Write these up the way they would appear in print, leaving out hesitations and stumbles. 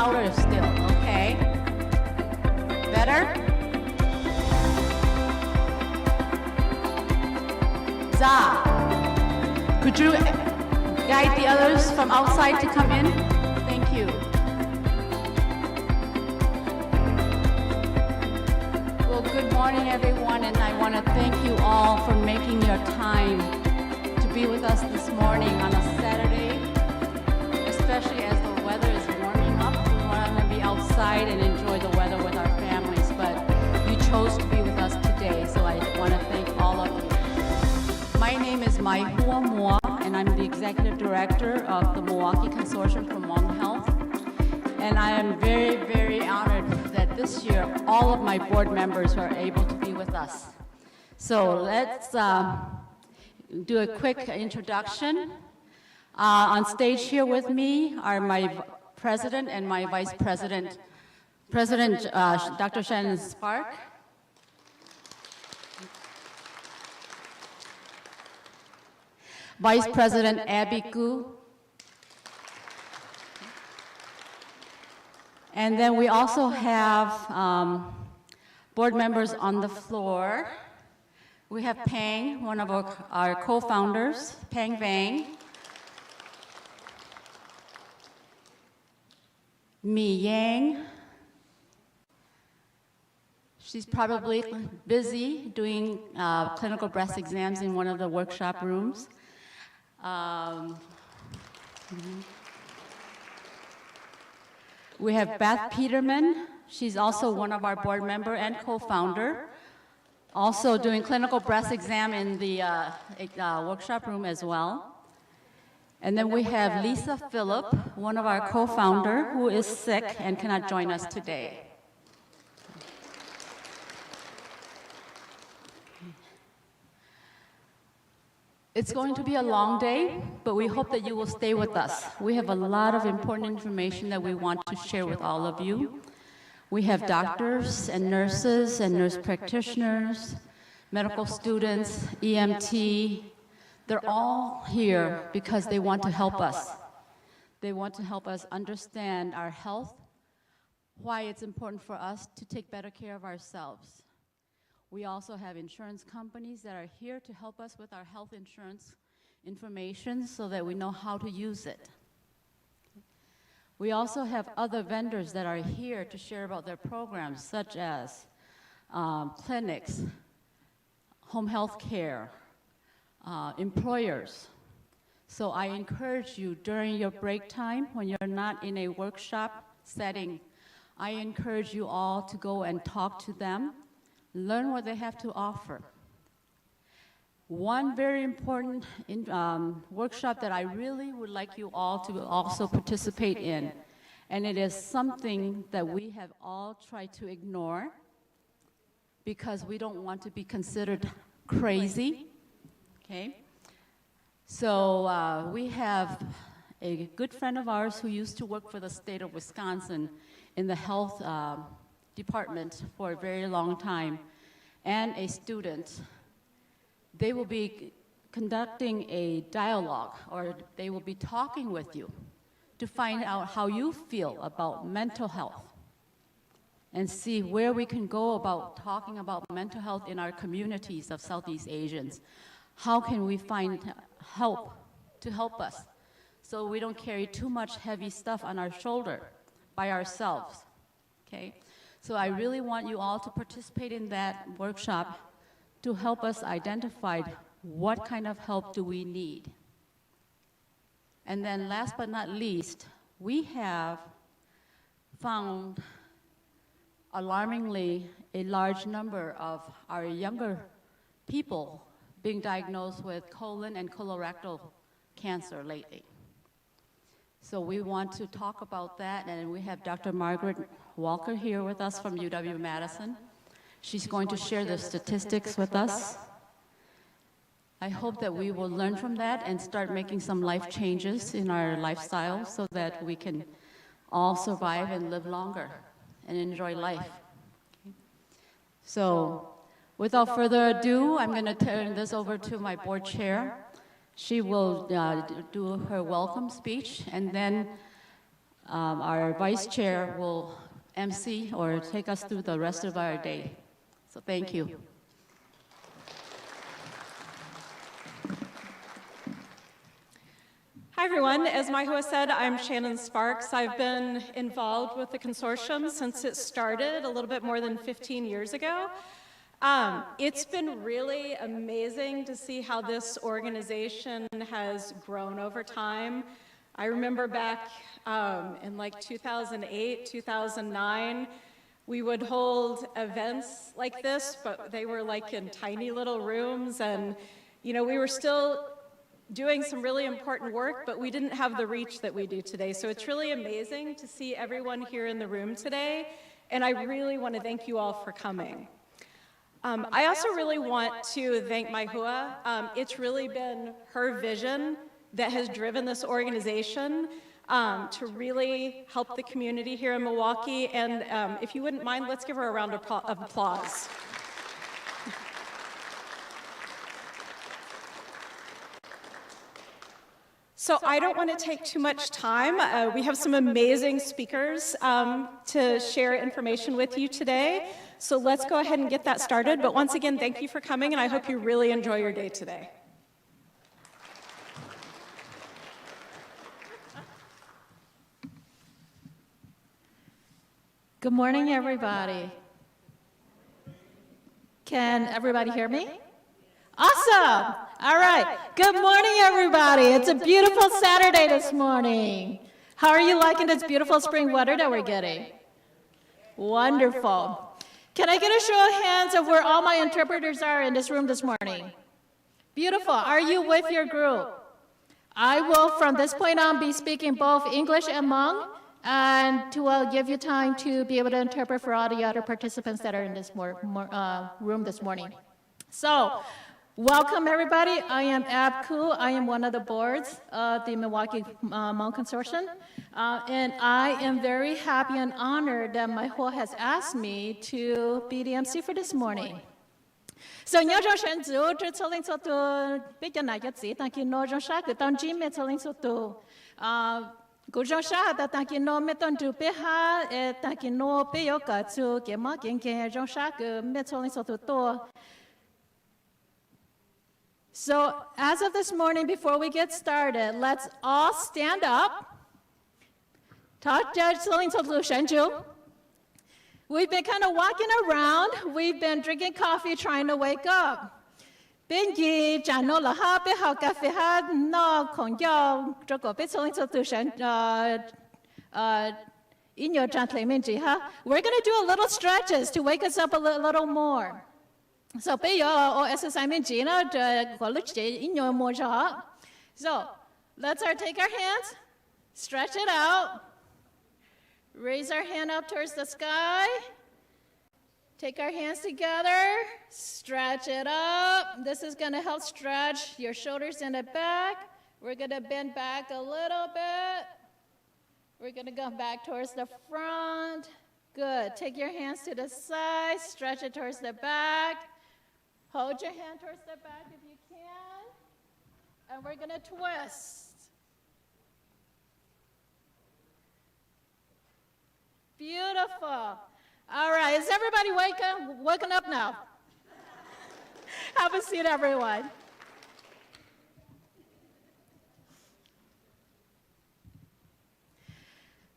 louder still, okay? Better? Za, could you guide the others from outside to come in? Thank you. Well, good morning, everyone, and I want to thank you all for making your time to be with us this morning on a Saturday, especially as the weather is warming up. We want to be outside and enjoy the weather with our families, but you chose to be with us today, so I want to thank all of you. My name is Mai Hua Moa, and I'm the Executive Director of the Milwaukee Consortium for Hmong Health. And I am very, very honored that this year all of my board members are able to be with us. So let's do a quick introduction. On stage here with me are my president and my vice president, Dr. Shannon Spark, Vice President Abby Gu, and then we also have board members on the floor. We have Peng, one of our co-founders, Peng Vang, Mi Yang. She's probably busy doing clinical breast exams in one of the workshop rooms. We have Beth Peterman. She's also one of our board member and co-founder, also doing clinical breast exam in the workshop room as well. And then we have Lisa Phillip, one of our co-founder, who is sick and cannot join us today. It's going to be a long day, but we hope that you will stay with us. We have a lot of important information that we want to share with all of you. We have doctors and nurses and nurse practitioners, medical students, EMT. They're all here because they want to help us. They want to help us understand our health, why it's important for us to take better care of ourselves. We also have insurance companies that are here to help us with our health insurance information so that we know how to use it. We also have other vendors that are here to share about their programs, such as clinics, home health care, employers. So I encourage you during your break time, when you're not in a workshop setting, I encourage you all to go and talk to them, learn what they have to offer. One very important workshop that I really would like you all to also participate in, and it is something that we have all tried to ignore because we don't want to be considered crazy, okay? So we have a good friend of ours who used to work for the state of Wisconsin in the health department for a very long time, and a student. They will be conducting a dialogue, or they will be talking with you to find out how you feel about mental health and see where we can go about talking about mental health in our communities of Southeast Asians. How can we find help to help us so we don't carry too much heavy stuff on our shoulder by ourselves, okay? So I really want you all to participate in that workshop to help us identify what kind of help do we need. And then last but not least, we have found alarmingly a large number of our younger people being diagnosed with colon and colorectal cancer lately. So we want to talk about that, and we have Dr. Margaret Walker here with us from UW-Madison. She's going to share the statistics with us. I hope that we will learn from that and start making some life changes in our lifestyle so that we can all survive and live longer and enjoy life. Okay. So without further ado, I'm going to turn this over to my board chair. She will do her welcome speech, and then Our vice chair will MC or take us through the rest of our day. So thank you. Hi everyone, as Maihua said, I'm Shannon Sparks. I've been involved with the consortium since it started a little bit more than 15 years ago. It's been really amazing to see how this organization has grown over time. I remember back in like 2008, 2009, we would hold events like this, but they were like in tiny little rooms, and we were still doing some really important work, but we didn't have the reach that we do today. So it's really amazing to see everyone here in the room today, and I really want to thank you all for coming. I also really want to thank Maihua. It's really been her vision that has driven this organization to really help the community here in Milwaukee, and if you wouldn't mind, let's give her a round of applause. So I don't want to take too much time. We have some amazing speakers to share information with you today. So let's go ahead and get that started. But once again, thank you for coming, and I hope you really enjoy your day today. Good morning, everybody. Can everybody hear me? Awesome. All right. Good morning, everybody. It's a beautiful Saturday this morning. How are you liking this beautiful spring weather that we're getting? Wonderful. Can I get a show of hands of where all my interpreters are in this room this morning? Beautiful. Are you with your group? I will, from this point on, be speaking both English and Hmong, and to give you time to be able to interpret for all the other participants that are in this room this morning. So, welcome, everybody. I am Ab Koo. I am one of the boards of the Milwaukee Hmong Consortium. And I am very happy and honored that Maihua has asked me to be the MC for this morning. So, nhớ trong sáng chủ cho cho linh số tu biết cho này cho chỉ tăng kiến nói trong sáng cứ tăng chim mẹ cho linh số tu cú trong sáng ta tăng kiến nói mẹ tăng chủ biết ha tăng kiến nói biết có cả chủ cái mà cái trong sáng cứ mẹ cho linh số tu. So, as of this morning, before we get started, let's all stand up. We've been kind of walking around. We've been drinking coffee, trying to wake up. We're going to do a little stretches to wake us up a little more. So bây giờ ở exercise mình chỉ nó có lúc chỉ ít nhiều more cho. So let's take our hands, stretch it out, raise our hand up towards the sky, take our hands together, stretch it up. This is going to help stretch your shoulders in the back. We're going to bend back a little bit. We're going to go back towards the front. Good. Take your hands to the side, stretch it towards the back. Hold your hand towards the back if you can. And we're going to twist. Beautiful. All right. Is everybody waking up now? Have a seat, everyone.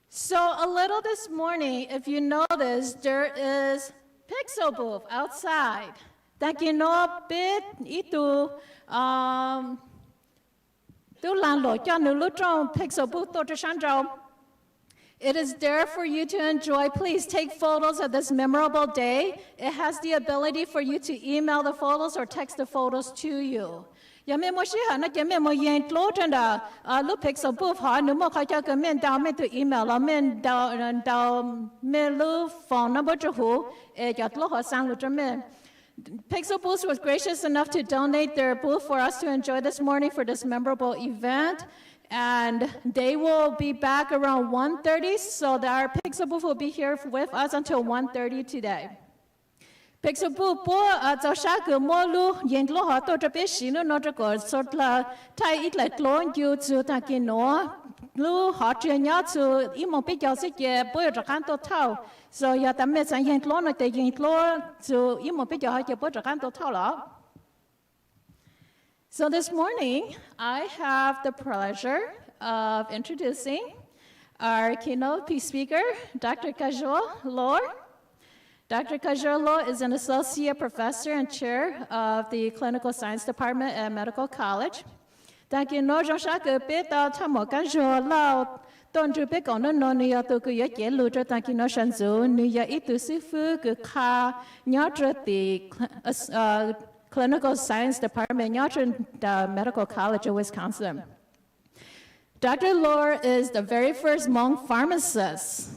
So a little this morning, if you notice, there is pixel booth outside. That you know bit itu tu lan lo cho nu lu trong pixel booth to shan zhao. It is there for you to enjoy. Please take photos of this memorable day. It has the ability for you to email the photos or text the photos to you. Ya me mo shi ha na ke me mo yen lo chen da lu pixel booth ha nu mo kha cha ke men da me to email la men da me lu phone number chu hu e ja lo ho sang lu zhe me. Pixel Booth was gracious enough to donate their booth for us to enjoy this morning for this memorable event. And they will be back around 1:30, so that our Pixel Booth will be here with us until 1:30 today. Pixel Booth cho sa cứ mua lu yen lo ha to cho biết xí nó cho có sort là thay ít lại lo you to ta kia nó lu họ chuyện nhớ từ im một biết giờ sẽ về bữa giờ can tổ thâu rồi giờ tạm biệt sang hiện lo nói tới hiện lo từ im một biết giờ họ về bữa giờ can tổ thâu đó. So this morning I have the pleasure of introducing our keynote speaker, Dr. Kajol Lor. Dr. Kajol Lor is an associate professor and chair of the Clinical Science Department at Medical College. Thank you. No, just I could be the time of Kajol Lor. Don't you pick on no near to go yet, Lutra, thank you, no shanzu, New Year eat to Sifu, good car, Nyatra, the Clinical Science Department, Nyatra, the Medical College of Wisconsin. Dr. Lor is the very first Hmong pharmacist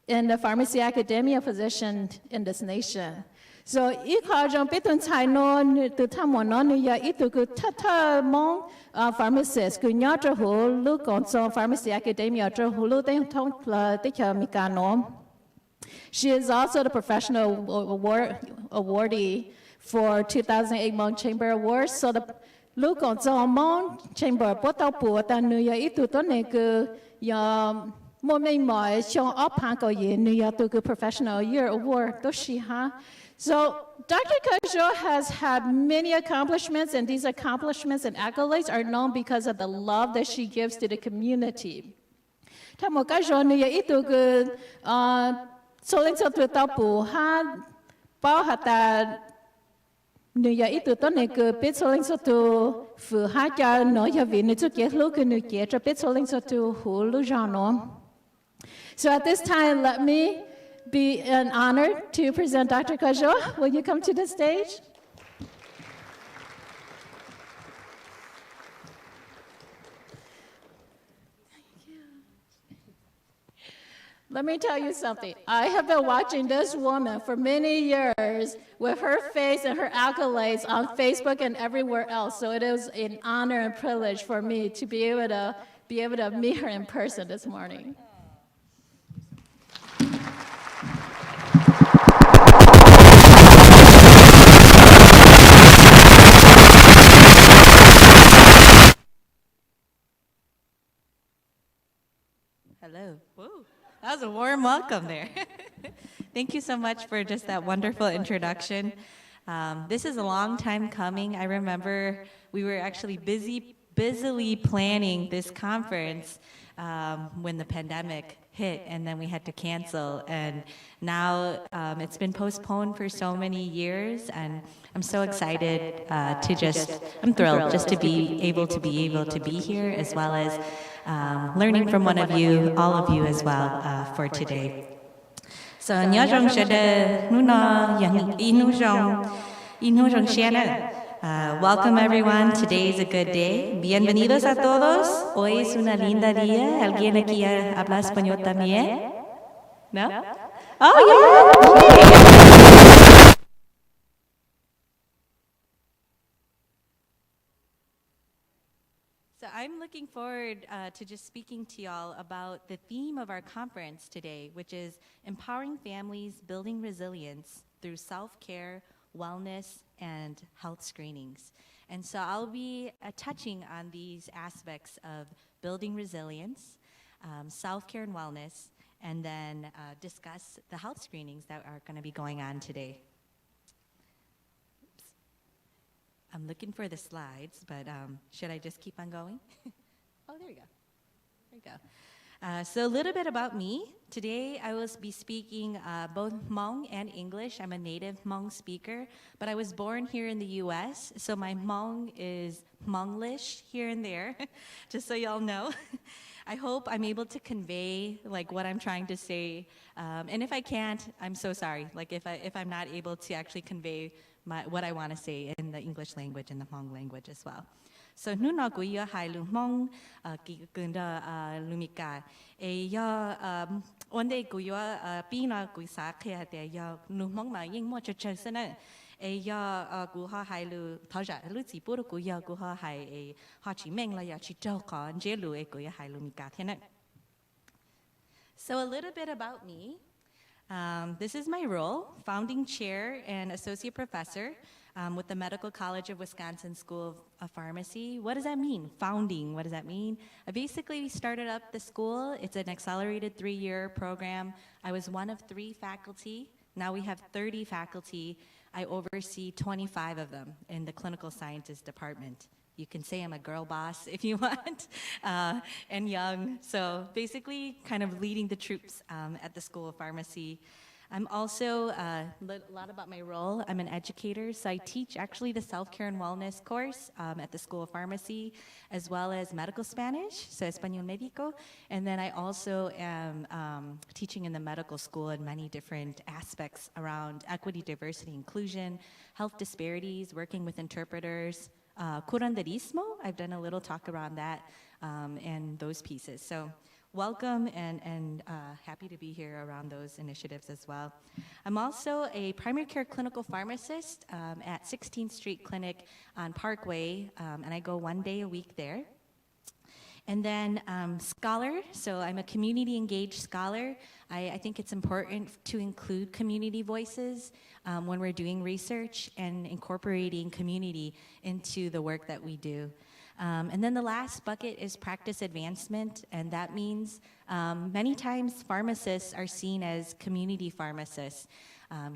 in the pharmacy academia position in this nation. So, ikajong pitun China to Tamonon, ya itu ku tata Hmong pharmacist, ku nyatra hu look on so pharmacy academia, hulu they tong tika mikano. She is also the professional awardee for 2008 Hmong Chamber Awards. So the look on so Hmong Chamber potau pu tan nu ya itu to ne ku ya mo mai mai chong op han ko ye nu ya to ku professional year award to she ha. So Dr. Kajol has had many accomplishments, and these accomplishments and accolades are known because of the love that she gives to the community. Tamo Kajol nu ya itu ku soling so tu tau pu ha bao hata nu ya itu to ne ku bit soling so tu fu ha ja no ya vi nu tu ke lu ku nu ke tra bit soling so tu hu lu ja no. So at this time, let me be an honor to present Dr. Kajol. Will you come to the stage? Let me tell you something. I have been watching this woman for many years with her face and her accolades on Facebook and everywhere else. So it is an honor and privilege for me to be able to meet her in person this morning. Hello. Whoa, that was a warm welcome there. Thank you so much for just that wonderful introduction. This is a long time coming. I remember we were actually busily planning this conference when the pandemic hit, and then we had to cancel. And now it's been postponed for so many years, and I'm so excited I'm thrilled just to be able to be here, as well as learning from one of you, all of you as well, for today. So, welcome everyone. Today is a good day. Bienvenidos a todos. Hoy es una linda día. ¿Alguien aquí habla español también? No? Oh, yeah. So I'm looking forward to just speaking to y'all about the theme of our conference today, which is empowering families, building resilience through self-care, wellness, and health screenings. And so I'll be touching on these aspects of building resilience, self-care and wellness, and then discuss the health screenings that are going to be going on today. Oops. I'm looking for the slides, but should I just keep on going? Oh, there you go. There you go. So a little bit about me. Today I will be speaking both Hmong and English. I'm a native Hmong speaker, but I was born here in the US, so my Hmong is Hmonglish here and there, just so y'all know. I hope I'm able to convey like what I'm trying to say, and if I can't, I'm so sorry. Like if I'm not able to actually convey what I want to say in the English language and the Hmong language as well. So nuna guya hai lu Hmong gunda lumika e ya onde guya pina guisa kaya de ya nu Hmong ma ying mo cha sana e ya guha hai lu thaja lu chi pu guya guha hai e ha chi meng la ya chi chau ka je lu e guya hai lumika thena. So a little bit about me. This is my role, founding chair and associate professor with the Medical College of Wisconsin School of Pharmacy. What does that mean? Founding, what does that mean? Basically, we started up the school. It's an accelerated 3-year program. I was one of 3 faculty. Now we have 30 faculty. I oversee 25 of them in the clinical sciences department. You can say I'm a girl boss if you want, and young. So basically kind of leading the troops at the School of Pharmacy. I'm also, a lot about my role, I'm an educator, so I teach actually the self-care and wellness course at the School of Pharmacy, as well as medical Spanish, so Español Médico, and then I also am teaching in the medical school in many different aspects around equity, diversity, inclusion, health disparities, working with interpreters, curanderismo, I've done a little talk around that, and those pieces. So welcome and happy to be here around those initiatives as well. I'm also a primary care clinical pharmacist at 16th Street Clinic on Parkway, and I go 1 day a week there. And then scholar, so I'm a community engaged scholar. I think it's important to include community voices when we're doing research and incorporating community into the work that we do. And then the last bucket is practice advancement, and that means many times pharmacists are seen as community pharmacists,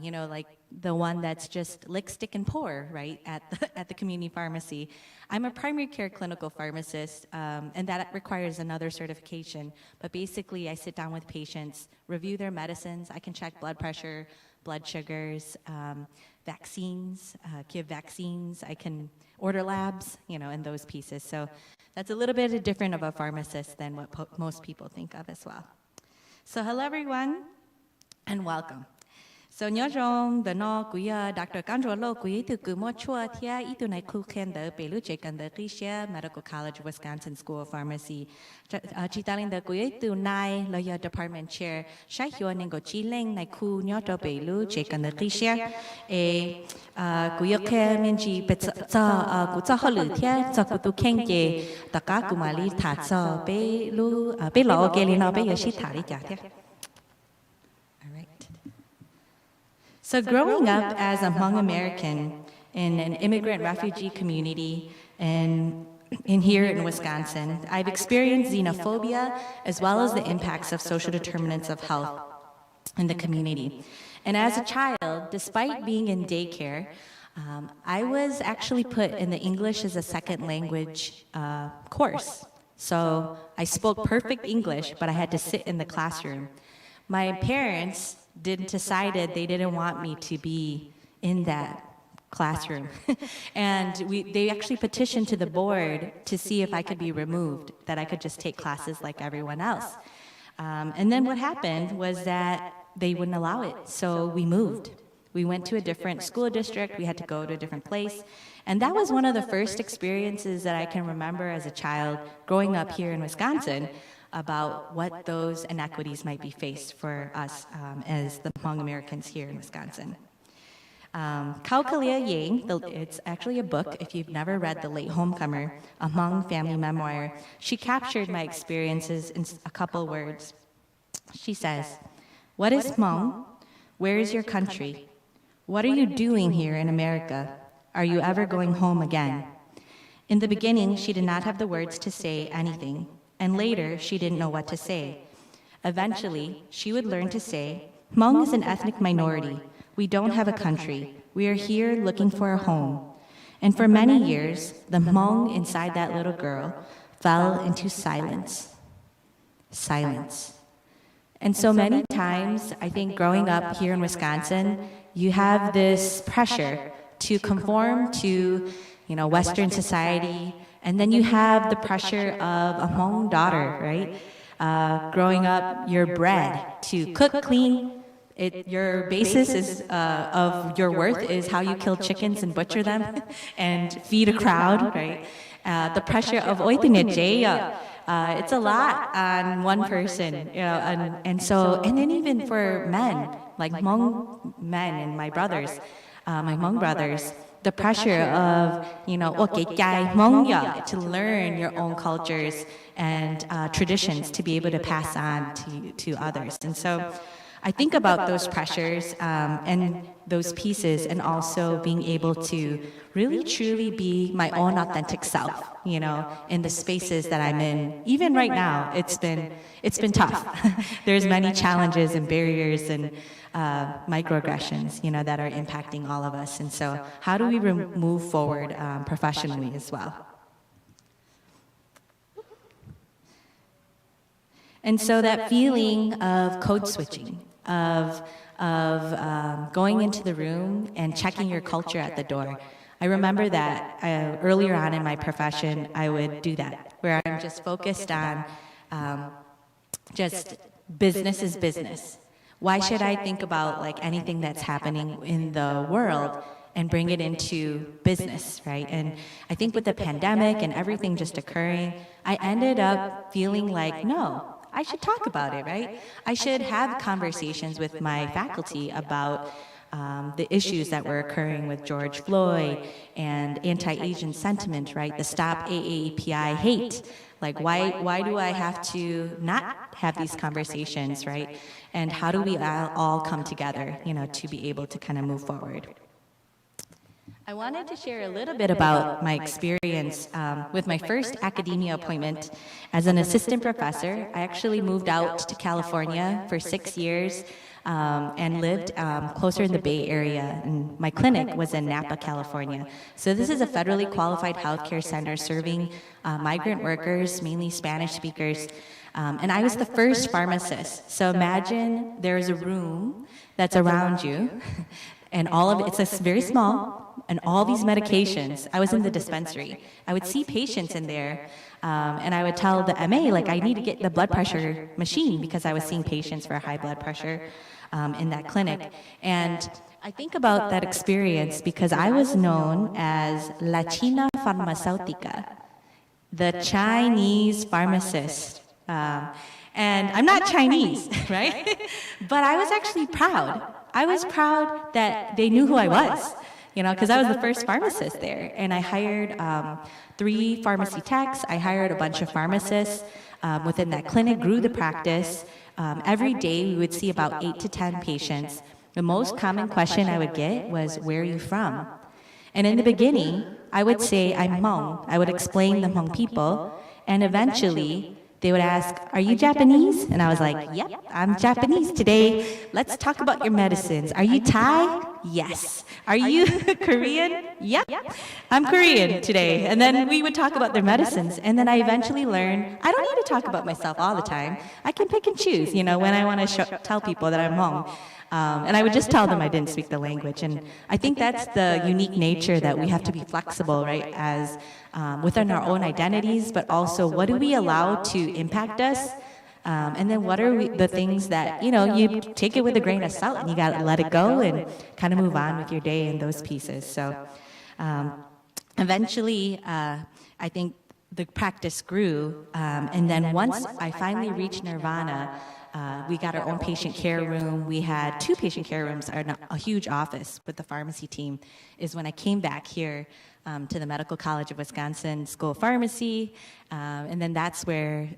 you know, like the one that's just lick, stick, and pour, right, at the community pharmacy. I'm a primary care clinical pharmacist, and that requires another certification, but basically I sit down with patients, review their medicines, I can check blood pressure, blood sugars, vaccines, give vaccines, I can order labs, you know, and those pieces. So that's a little bit different of a pharmacist than what most people think of as well. So hello everyone, and welcome. So nhớ rằng the no kuya Dr. Kanjolo kuya tu kumo chua thia itu nai ku khen the pelu chekan the Risha Medical College of Wisconsin School of Pharmacy. Chitaling the kuya tu nai lawyer department chair shai hyo ningo chileng nai ku nhớ to pelu chekan the Risha kuya khe minji petsa ku cha holu thia cha ku tu khen je taka kumali tha cha pelu pe lo ke li no pe yoshi thari ja thia. So growing up as a Hmong American in an immigrant refugee community in here in Wisconsin, I've experienced xenophobia as well as the impacts of social determinants of health in the community. And as a child, despite being in daycare, I was actually put in the English as a second language course. So I spoke perfect English, but I had to sit in the classroom. My parents decided they didn't want me to be in that classroom. And they actually petitioned to the board to see if I could be removed, that I could just take classes like everyone else. And then what happened was that they wouldn't allow it, so we moved. We went to a different school district, we had to go to a different place. And that was one of the first experiences that I can remember as a child growing up here in Wisconsin, about what those inequities might be faced for us as the Hmong Americans here in Wisconsin. Kau Kalia Yang, it's actually a book, if you've never read The Late Homecomer, a Hmong family memoir. She captured my experiences in a couple words. She says, "What is Hmong? Where is your country? What are you doing here in America? Are you ever going home again?" In the beginning, she did not have the words to say anything. And later, she didn't know what to say. Eventually, she would learn to say, "Hmong is an ethnic minority. We don't have a country. We are here looking for a home." And for many years, the Hmong inside that little girl fell into silence. Silence. And so many times, I think growing up here in Wisconsin, you have this pressure to conform to, you know, Western society. And then you have the pressure of a Hmong daughter, right? Growing up, you're bred to cook, clean. Your basis is, of your worth is how you kill chickens and butcher them and feed a crowd, right? The pressure of it's a lot on one person, you know, and then even for men, like Hmong men and my brothers, my Hmong brothers, the pressure of, you know, to learn your own cultures and traditions to be able to pass on to others. And so I think about those pressures and those pieces, and also being able to really truly be my own authentic self, you know, in the spaces that I'm in. Even right now, it's been tough. There's many challenges and barriers and microaggressions, you know, that are impacting all of us. And so how do we move forward professionally as well? And so that feeling of code switching, of going into the room and checking your culture at the door. I remember that earlier on in my profession, I would do that, where I'm just focused on just business is business. Why should I think about like anything that's happening in the world and bring it into business, right? And I think with the pandemic and everything just occurring, I ended up feeling like, no, I should talk about it, right? I should have conversations with my faculty about the issues that were occurring with George Floyd and anti-Asian sentiment, right? The Stop AAPI hate. Like, why do I have to not have these conversations, right? And how do we all come together, you know, to be able to kind of move forward? I wanted to share a little bit about my experience with my first academia appointment as an assistant professor. I actually moved out to California for 6 years and lived closer in the Bay Area. And my clinic was in Napa, California. So this is a federally qualified healthcare center serving migrant workers, mainly Spanish speakers. And I was the first pharmacist. So imagine there's a room that's around you, and all of it's very small, and all these medications. I was in the dispensary. I would see patients in there, and I would tell the MA, like, I need to get the blood pressure machine because I was seeing patients for high blood pressure in that clinic. And I think about that experience because I was known as La China Farmacéutica, the Chinese pharmacist. And I'm not Chinese, right? But I was actually proud. I was proud that they knew who I was, you know, because I was the first pharmacist there. And I hired 3 pharmacy techs. I hired a bunch of pharmacists within that clinic, grew the practice. Every day we would see about 8 to 10 patients. The most common question I would get was, where are you from? And in the beginning, I would say, I'm Hmong. I would explain the Hmong people. And eventually, they would ask, are you Japanese? And I was like, yep, I'm Japanese today. Let's talk about your medicines. Are you Thai? Yes. Are you Korean? Yep, I'm Korean today. And then we would talk about their medicines. And then I eventually learned, I don't need to talk about myself all the time. I can pick and choose, you know, when I want to tell people that I'm Hmong. And I would just tell them I didn't speak the language. And I think that's the unique nature that we have to be flexible, right, as within our own identities, but also what do we allow to impact us? And then what are the things that, you know, you take it with a grain of salt and you got to let it go and kind of move on with your day in those pieces. So eventually, I think the practice grew. And then once I finally reached Nirvana, we got our own patient care room. We had 2 patient care rooms, a huge office with the pharmacy team, is when I came back here to the Medical College of Wisconsin School of Pharmacy. And then that's where,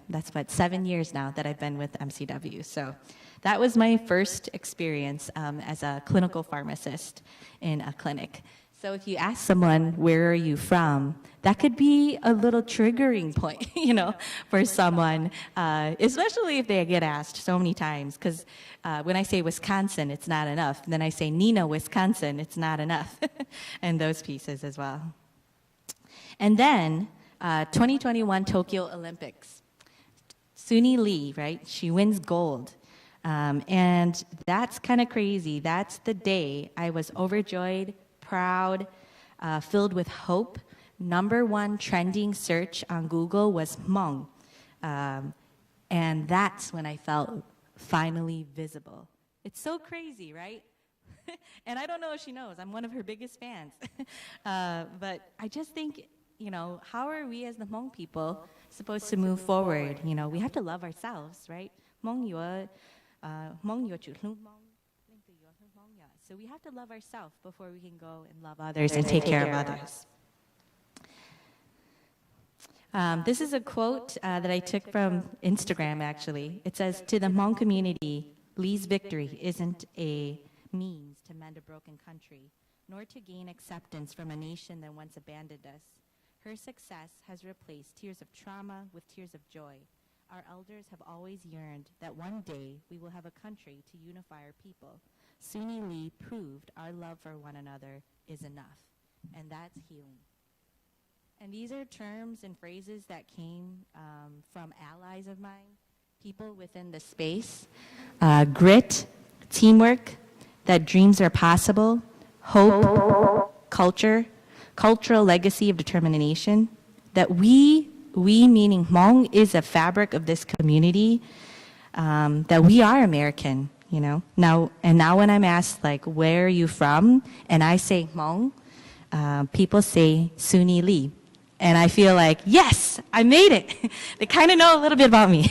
that's what, 7 years now that I've been with MCW. So that was my first experience as a clinical pharmacist in a clinic. So if you ask someone, where are you from, that could be a little triggering point, you know, for someone, especially if they get asked so many times, because when I say Wisconsin, it's not enough. And then I say Neenah, Wisconsin, it's not enough, and those pieces as well. And then 2021 Tokyo Olympics, Suni Lee, right, she wins gold. And that's kind of crazy. That's the day I was overjoyed, proud, filled with hope. #1 trending search on Google was Hmong. And that's when I felt finally visible. It's so crazy, right? And I don't know if she knows. I'm one of her biggest fans. But I just think, you know, how are we as the Hmong people supposed to move forward? You know, we have to love ourselves, right? So we have to love ourselves before we can go and love others and take care of others. This is a quote that I took from Instagram, actually. It says, to the Hmong community, Lee's victory isn't a means to mend a broken country, nor to gain acceptance from a nation that once abandoned us. Her success has replaced tears of trauma with tears of joy. Our elders have always yearned that one day we will have a country to unify our people. Suni Lee proved our love for one another is enough, and that's healing. And these are terms and phrases that came from allies of mine, people within the space. Grit, teamwork, that dreams are possible, hope, culture, cultural legacy of determination, that we meaning Hmong is a fabric of this community, that we are American, you know. Now when I'm asked, like, where are you from? And I say Hmong, people say Suni Lee. And I feel like, yes, I made it. They kind of know a little bit about me.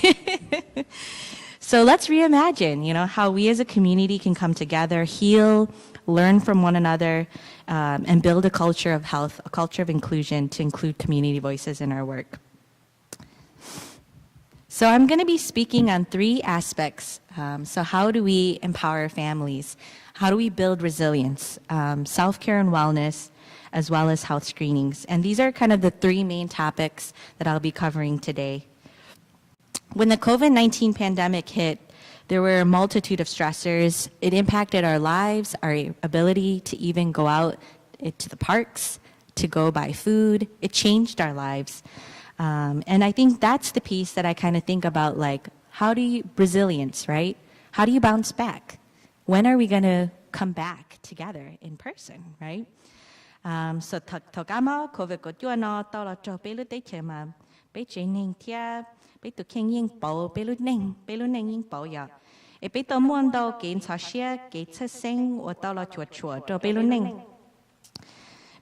So let's reimagine, you know, how we as a community can come together, heal, learn from one another, and build a culture of health, a culture of inclusion to include community voices in our work. So I'm going to be speaking on 3 aspects. So how do we empower families? How do we build resilience? Self-care and wellness, as well as health screenings. And these are kind of the 3 main topics that I'll be covering today. When the COVID-19 pandemic hit, there were a multitude of stressors. It impacted our lives, our ability to even go out to the parks, to go buy food. It changed our lives. And I think that's the piece that I kind of think about, like, resilience, right? How do you bounce back? When are we going to come back together in person, right? So thogama COVID ko tuano tolo cho pelu te chema be chening tia be tu king ying bo pelu neng ying bo ya e be to muan do gain cha shia ge cha sing o tolo chua chua to pelu neng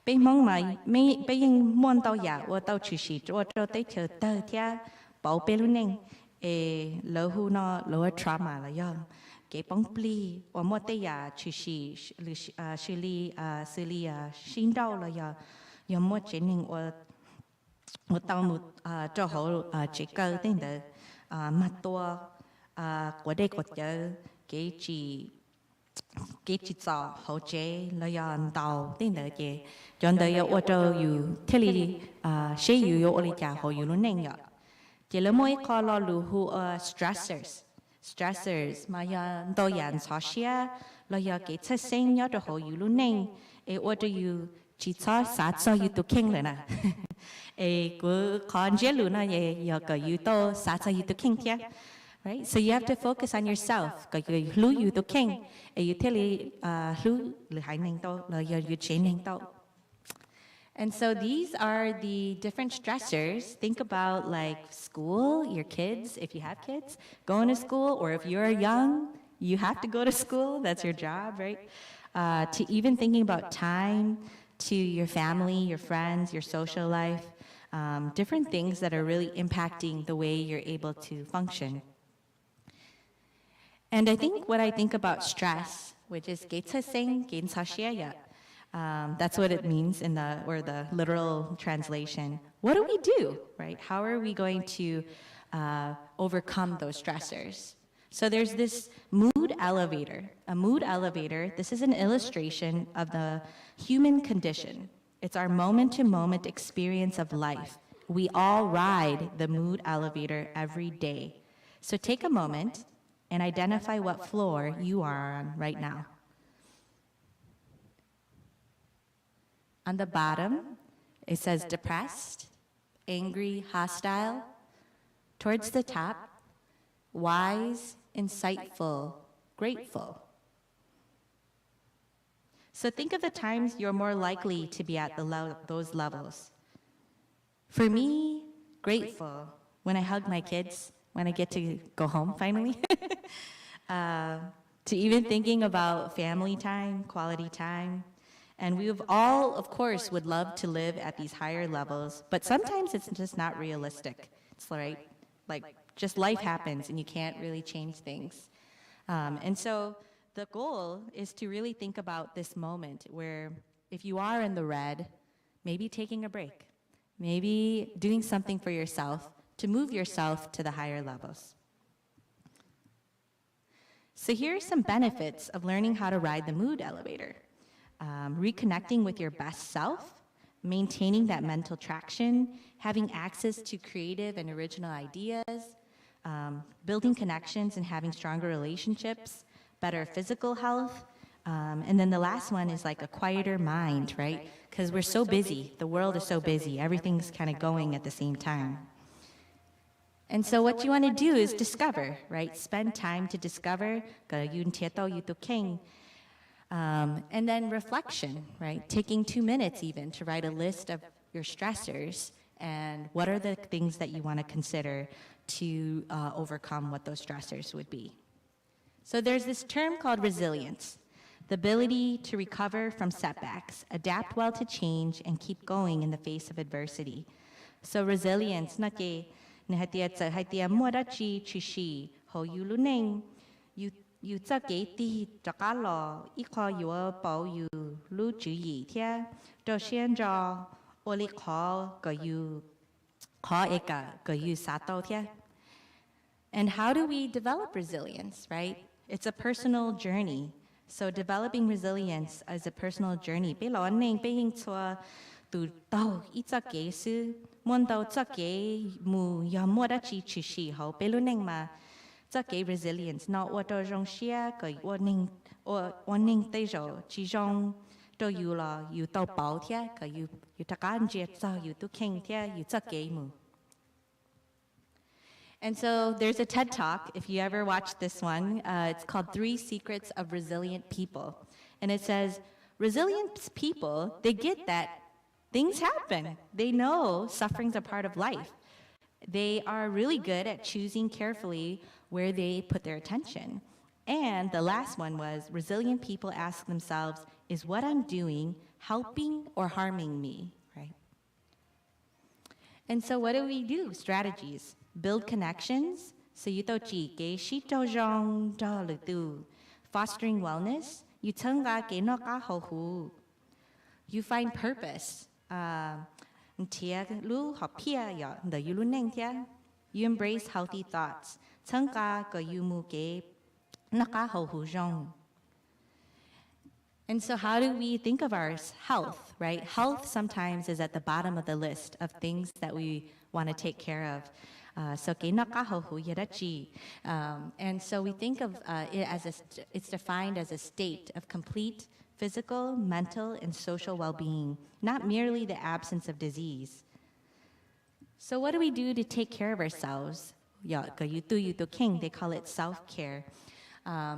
be mong mai me be ying muan do ya o to chu shi cho te che te tia bo pelu neng e lo hu no lo trauma la ya cái bóng pli và một tay ya chỉ xử lý sinh đau là ya một chế nên một tàu một cho họ chỉ cơ tên đó mặt tua của đây của chợ cái chỉ cho họ chế là ya tàu tên đó chế chọn đó ya ở chỗอยู่thế li sẽอยู่ở đây chả họอยู่luôn nè chỉ là mỗi khó lo lù hu stressors mà ya do yan cha xia lo ya ke cha sing ya do ho yu lu neng e order you chi cha sa cha yu to king le na e ku kon je lu na ye ya ka yu to sa cha yu to king tia, right? So you have to focus on yourself ka yu lu yu to king e you tell lu le hai neng to lo ya yu chen neng to. And so these are the different stressors. Think about like school, your kids, if you have kids, going to school, or if you're young, you have to go to school, that's your job, right? To even thinking about time, to your family, your friends, your social life, different things that are really impacting the way you're able to function. And I think what I think about stress, which is that's what it means in the literal translation. What do we do, right? How are we going to overcome those stressors? So there's this mood elevator. A mood elevator, this is an illustration of the human condition. It's our moment-to-moment experience of life. We all ride the mood elevator every day. So take a moment and identify what floor you are on right now. On the bottom, it says depressed, angry, hostile. Towards the top, wise, insightful, grateful. So think of the times you're more likely to be at those levels. For me, grateful, when I hug my kids, when I get to go home finally. To even thinking about family time, quality time. And we've all, of course, would love to live at these higher levels, but sometimes it's just not realistic. It's right, like just life happens and you can't really change things. And so the goal is to really think about this moment where if you are in the red, maybe taking a break, maybe doing something for yourself to move yourself to the higher levels. So here are some benefits of learning how to ride the mood elevator. Reconnecting with your best self, maintaining that mental traction, having access to creative and original ideas, building connections and having stronger relationships, better physical health, and then the last one is like a quieter mind, right? Because we're so busy, the world is so busy, everything's kind of going at the same time. And so what you want to do is discover, right? Spend time to discover, and then reflection, right? Taking 2 minutes even to write a list of your stressors and what are the things that you want to consider to overcome what those stressors would be. So there's this term called resilience, the ability to recover from setbacks, adapt well to change, and keep going in the face of adversity. So resilience, you za kế ti cho cá lò ít khó yếu bảo you lưu chú ý thế cho xiên cho ô lý khó có eka có you sát tàu thế. And how do we develop resilience, right? It's a personal journey. So developing resilience is a personal journey. Bây giờ anh bây hình cho từ tàu ít za kế sư muốn tàu za kế mù ya mua đã chỉ sĩ hậu bây giờ anh mà za kế resilience nó ở đó trong xe cái ở ninh tây rồi chỉ trong đó you là you tàu bảo thế cái you ta can chết sao you tu kinh thế you za kế mù. And so there's a TED Talk, if you ever watched this one, it's called 3 Secrets of Resilient People. And it says, resilient people, they get that things happen. They know suffering's a part of life. They are really good at choosing carefully where they put their attention. And the last one was, resilient people ask themselves, is what I'm doing helping or harming me, right? And so what do? Strategies. Build connections, so you chỉ cái shi cho rong cho lực tu, fostering wellness, you thân ga cái nó cá hậu hù, you find purpose, tia lu học pia ya, the you lu neng tia, you embrace healthy thoughts, thân ga cái you mu cái nó cá hậu hù rong. And so how do we think of our health, right? Health sometimes is at the bottom of the list of things that we want to take care of. And so we think of it as it's defined as a state of complete physical, mental, and social well-being, not merely the absence of disease. So what do we do to take care of ourselves? They call it self-care.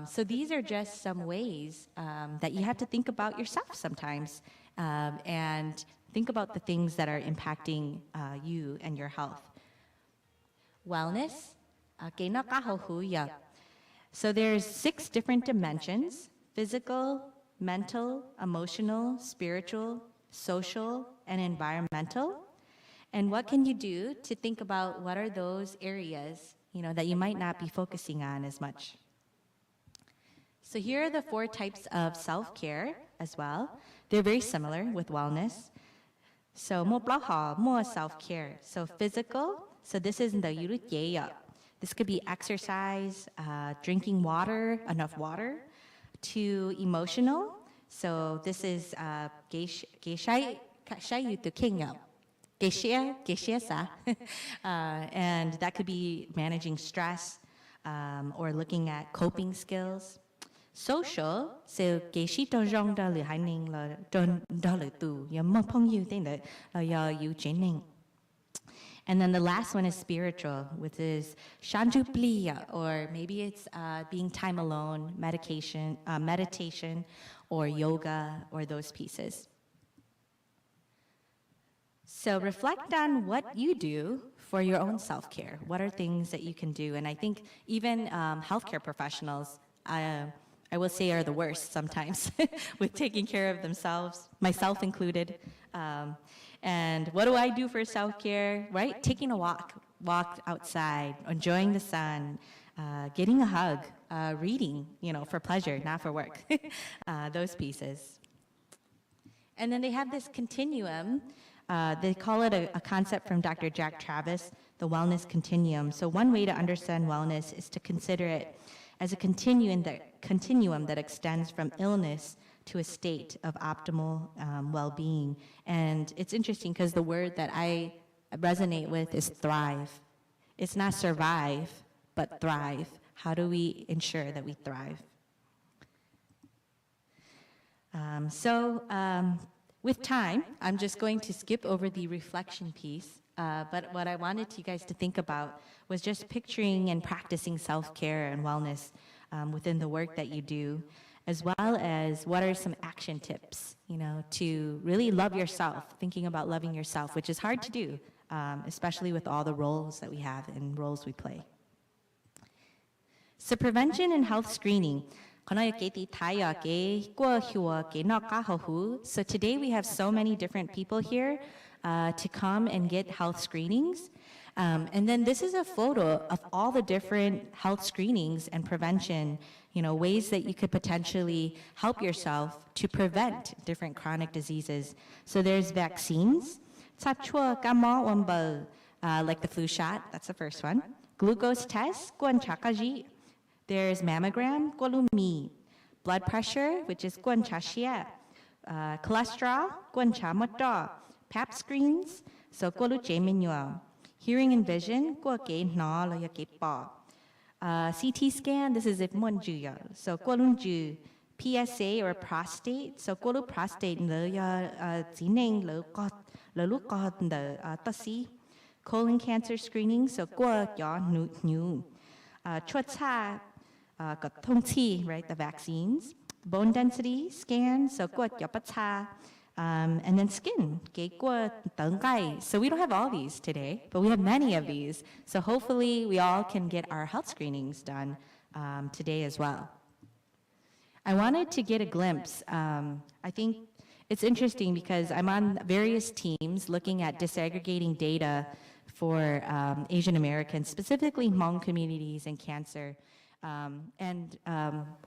So these are just some ways that you have to think about yourself sometimes and think about the things that are impacting you and your health. Wellness. So there's 6 different dimensions: physical, mental, emotional, spiritual, social, and environmental. And what can you do to think about what are those areas, that you might not be focusing on as much? So here are the 4 types of self-care as well. They're very similar with wellness. So more self-care. So physical. So this is the yurut. This could be exercise, drinking water, enough water. To emotional. So this is and that could be managing stress or looking at coping skills. Social, so and then the last one is spiritual, which is shanjupliya, or maybe it's being time alone, meditation, or yoga, or those pieces. So reflect on what you do for your own self-care. What are things that you can do? And I think even healthcare professionals, I will say, are the worst sometimes with taking care of themselves, myself included. And what do I do for self-care, right? Taking a walk outside, enjoying the sun, getting a hug, reading, for pleasure, not for work, those pieces. And then they have this continuum. They call it a concept from Dr. Jack Travis, the wellness continuum. So one way to understand wellness is to consider it as a continuum that extends from illness to a state of optimal well-being. And it's interesting because the word that I resonate with is thrive. It's not survive, but thrive. How do we ensure that we thrive? With time, I'm just going to skip over the reflection piece, but what I wanted you guys to think about was just picturing and practicing self-care and wellness within the work that you do, as well as what are some action tips, to really love yourself, thinking about loving yourself, which is hard to do, especially with all the roles that we have and roles we play. So prevention and health screening. So today we have so many different people here to come and get health screenings. And then this is a photo of all the different health screenings and prevention, ways that you could potentially help yourself to prevent different chronic diseases. So there's vaccines, like the flu shot, that's the first one. Glucose test, there's mammogram, blood pressure, which is cholesterol, pap screens, so hearing and vision, CT scan, this is if so PSA or prostate, so prostate colon cancer screening, so right, the vaccines, bone density scan, so and then skin, so we don't have all these today, but we have many of these. So hopefully we all can get our health screenings done today as well. I wanted to get a glimpse. I think it's interesting because I'm on various teams looking at disaggregating data for Asian Americans, specifically Hmong communities and cancer.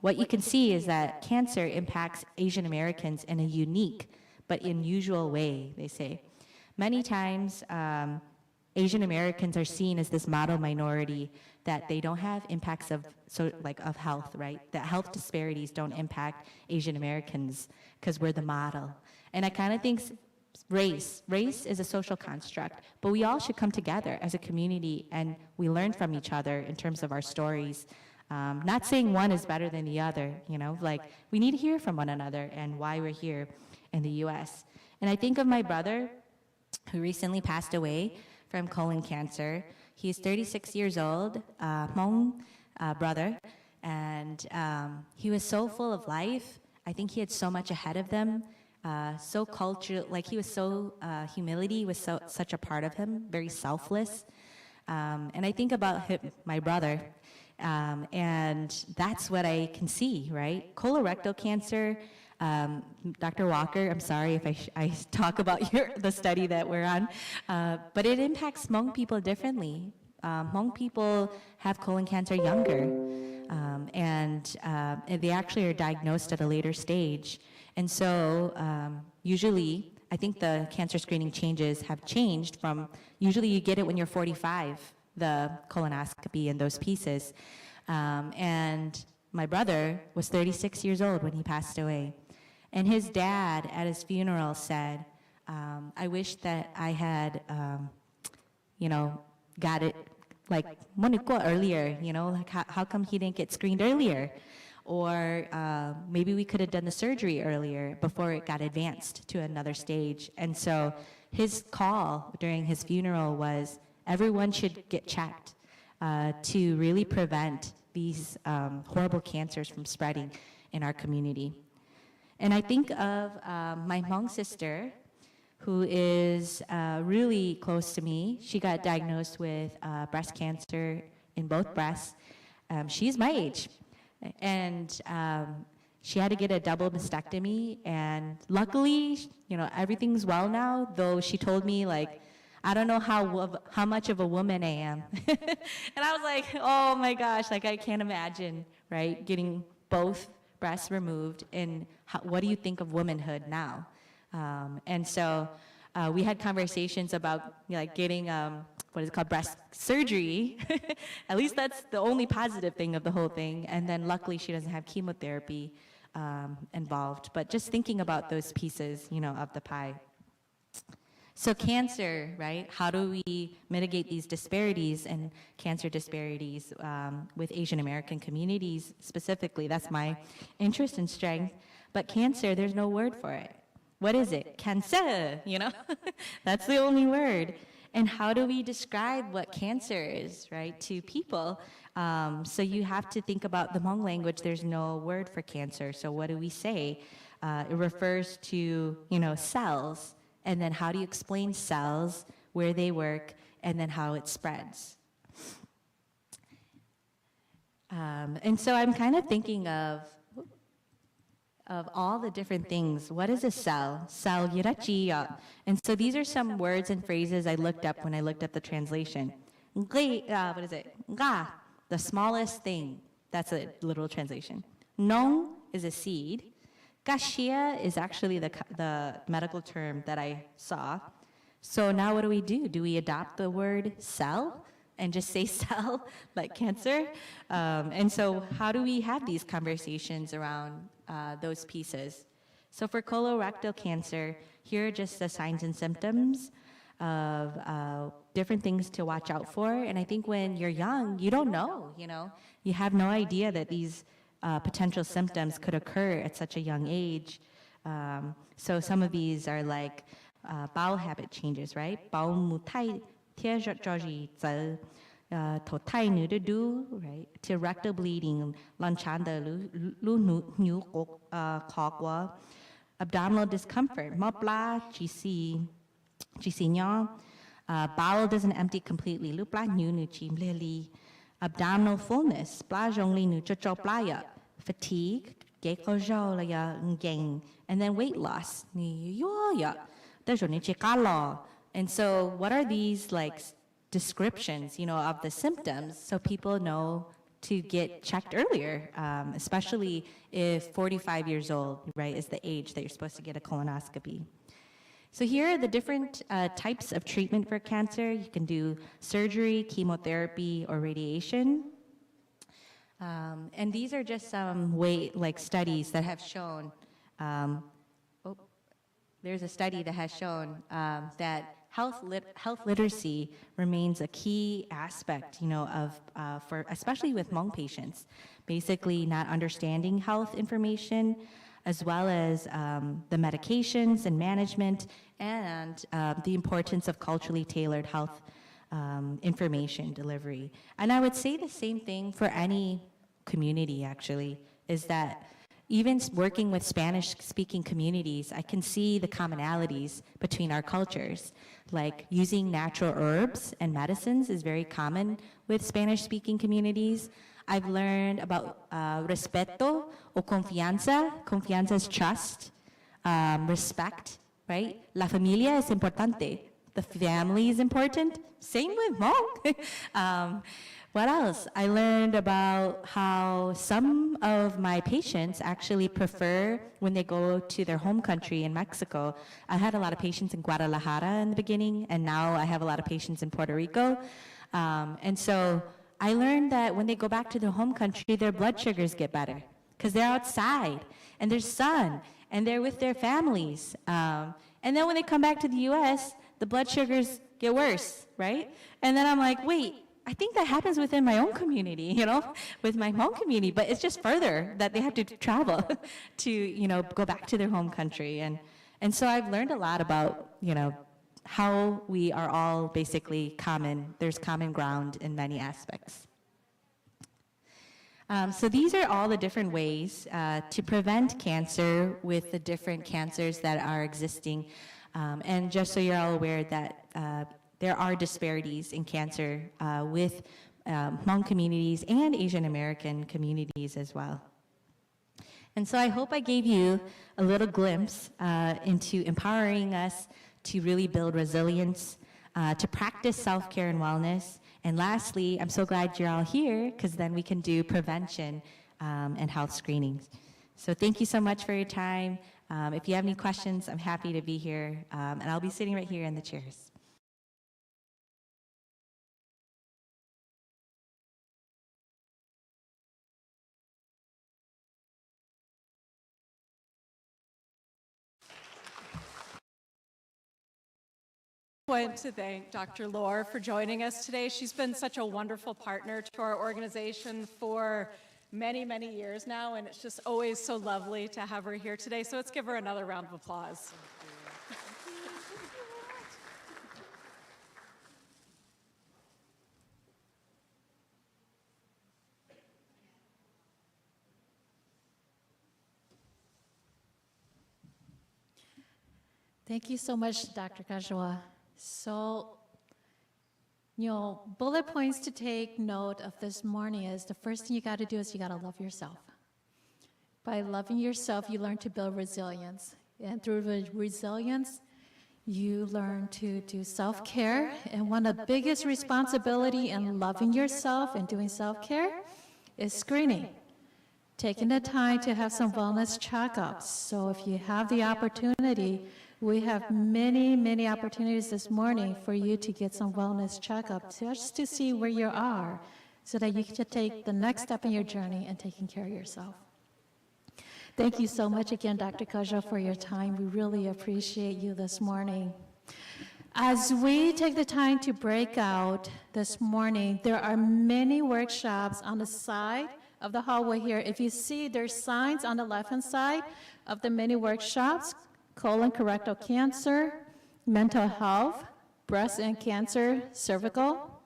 What you can see is that cancer impacts Asian Americans in a unique but unusual way, they say. Many times, Asian Americans are seen as this model minority, that they don't have impacts of health, right? That health disparities don't impact Asian Americans because we're the model. And I kind of think race is a social construct, but we all should come together as a community and we learn from each other in terms of our stories. Not saying one is better than the other, we need to hear from one another and why we're here in the US. And I think of my brother who recently passed away from colon cancer. He's 36 years old, Hmong brother, and he was so full of life. I think he had so much ahead of them, so cultural, he was so, humility was such a part of him, very selfless. And I think about him, my brother, and that's what I can see, right? Colorectal cancer, Dr. Walker, I'm sorry if I talk about the study that we're on, but it impacts Hmong people differently. Hmong people have colon cancer younger, and they actually are diagnosed at a later stage. And so usually, I think the cancer screening changes have changed from, usually you get it when you're 45, the colonoscopy and those pieces. And my brother was 36 years old when he passed away. And his dad at his funeral said, I wish that I had, got it earlier, how come he didn't get screened earlier? Or maybe we could have done the surgery earlier before it got advanced to another stage. And so his call during his funeral was everyone should get checked to really prevent these horrible cancers from spreading in our community. And I think of my Hmong sister, who is really close to me. She got diagnosed with breast cancer in both breasts. She's my age. And she had to get a double mastectomy. And luckily, everything's well now, though she told me, I don't know how much of a woman I am. And I was like, oh my gosh, I can't imagine, right, getting both breasts removed, and what do you think of womanhood now? And so we had conversations about getting what is it called, breast surgery. At least that's the only positive thing of the whole thing. And then luckily she doesn't have chemotherapy involved. But just thinking about those pieces, of the pie. So cancer, right? How do we mitigate these disparities and cancer disparities with Asian American communities specifically? That's my interest and strength. But cancer, there's no word for it. What is it? Cancer, That's the only word. And how do we describe what cancer is, right, to people? So you have to think about the Hmong language. There's no word for cancer. So what do we say? It refers to, cells. And then how do you explain cells, where they work, and then how it spreads? And so I'm kind of thinking of all the different things. What is a cell? Cell yirachi. And so these are some words and phrases I looked up when I looked up the translation. What is it? Nga, the smallest thing. That's a literal translation. Nong is a seed. Gashia is actually the medical term that I saw. So now what do? Do we adopt the word cell and just say cell like cancer? And so how do we have these conversations around those pieces? So for colorectal cancer, here are just the signs and symptoms of different things to watch out for. And I think when you're young, you don't know, you have no idea that these potential symptoms could occur at such a young age. So some of these are like bowel habit changes, right? Bowel mutai to thai nu do, right? To rectal bleeding, lanchanda lu nu kokwa, abdominal discomfort, mopla gc nyo, bowel doesn't empty completely, lu pla nu chim lili, abdominal fullness, pla jongli nu chocho playa, fatigue, and then weight loss. And so what are these like descriptions, of the symptoms so people know to get checked earlier, especially if 45 years old, right, is the age that you're supposed to get a colonoscopy. So here are the different types of treatment for cancer. You can do surgery, chemotherapy, or radiation. And these are just some studies that have shown, there's a study that has shown that health literacy remains a key aspect, for especially with Hmong patients. Basically, not understanding health information, as well as the medications and management, and the importance of culturally tailored health information delivery. And I would say the same thing for any community, actually, is that even working with Spanish-speaking communities, I can see the commonalities between our cultures. Like using natural herbs and medicines is very common with Spanish-speaking communities. I've learned about respeto o confianza. Confianza is trust, respect, right? La familia es importante. The family is important. Same with Hmong. What else? I learned about how some of my patients actually prefer when they go to their home country in Mexico. I had a lot of patients in Guadalajara in the beginning, and now I have a lot of patients in Puerto Rico. And so I learned that when they go back to their home country, their blood sugars get better because they're outside and there's sun and they're with their families. And then when they come back to the US, the blood sugars get worse, right? And then I'm like, wait, I think that happens within my own community, with my home community, but it's just further that they have to travel to, go back to their home country. And so I've learned a lot about, how we are all basically common. There's common ground in many aspects. So these are all the different ways to prevent cancer with the different cancers that are existing. And just so you're all aware that there are disparities in cancer with Hmong communities and Asian American communities as well. And so I hope I gave you a little glimpse into empowering us to really build resilience, to practice self-care and wellness. And lastly, I'm so glad you're all here because then we can do prevention and health screenings. So thank you so much for your time. If you have any questions, I'm happy to be here. And I'll be sitting right here in the chairs. want to thank Dr. Lohr for joining us today. She's been such a wonderful partner to our organization for many, many years now, and it's just always so lovely to have her here today. So let's give her another round of applause. Thank you so much, Dr. Kajwa. So, bullet points to take note of this morning is the first thing you got to do is you got to love yourself. By loving yourself, you learn to build resilience. And through the resilience, you learn to do self-care. And one of the biggest responsibility in loving yourself and doing self-care is screening. Taking the time to have some wellness checkups. So if you have the opportunity, we have many, many opportunities this morning for you to get some wellness checkup just to see where you are so that you can take the next step in your journey and taking care of yourself. Thank you so much again, Dr. Kaja, for your time. We really appreciate you this morning. As we take the time to break out this morning, there are many workshops on the side of the hallway here. If you see, there's signs on the left-hand side of the many workshops: colon colorectal cancer, mental health, breast and cancer, cervical.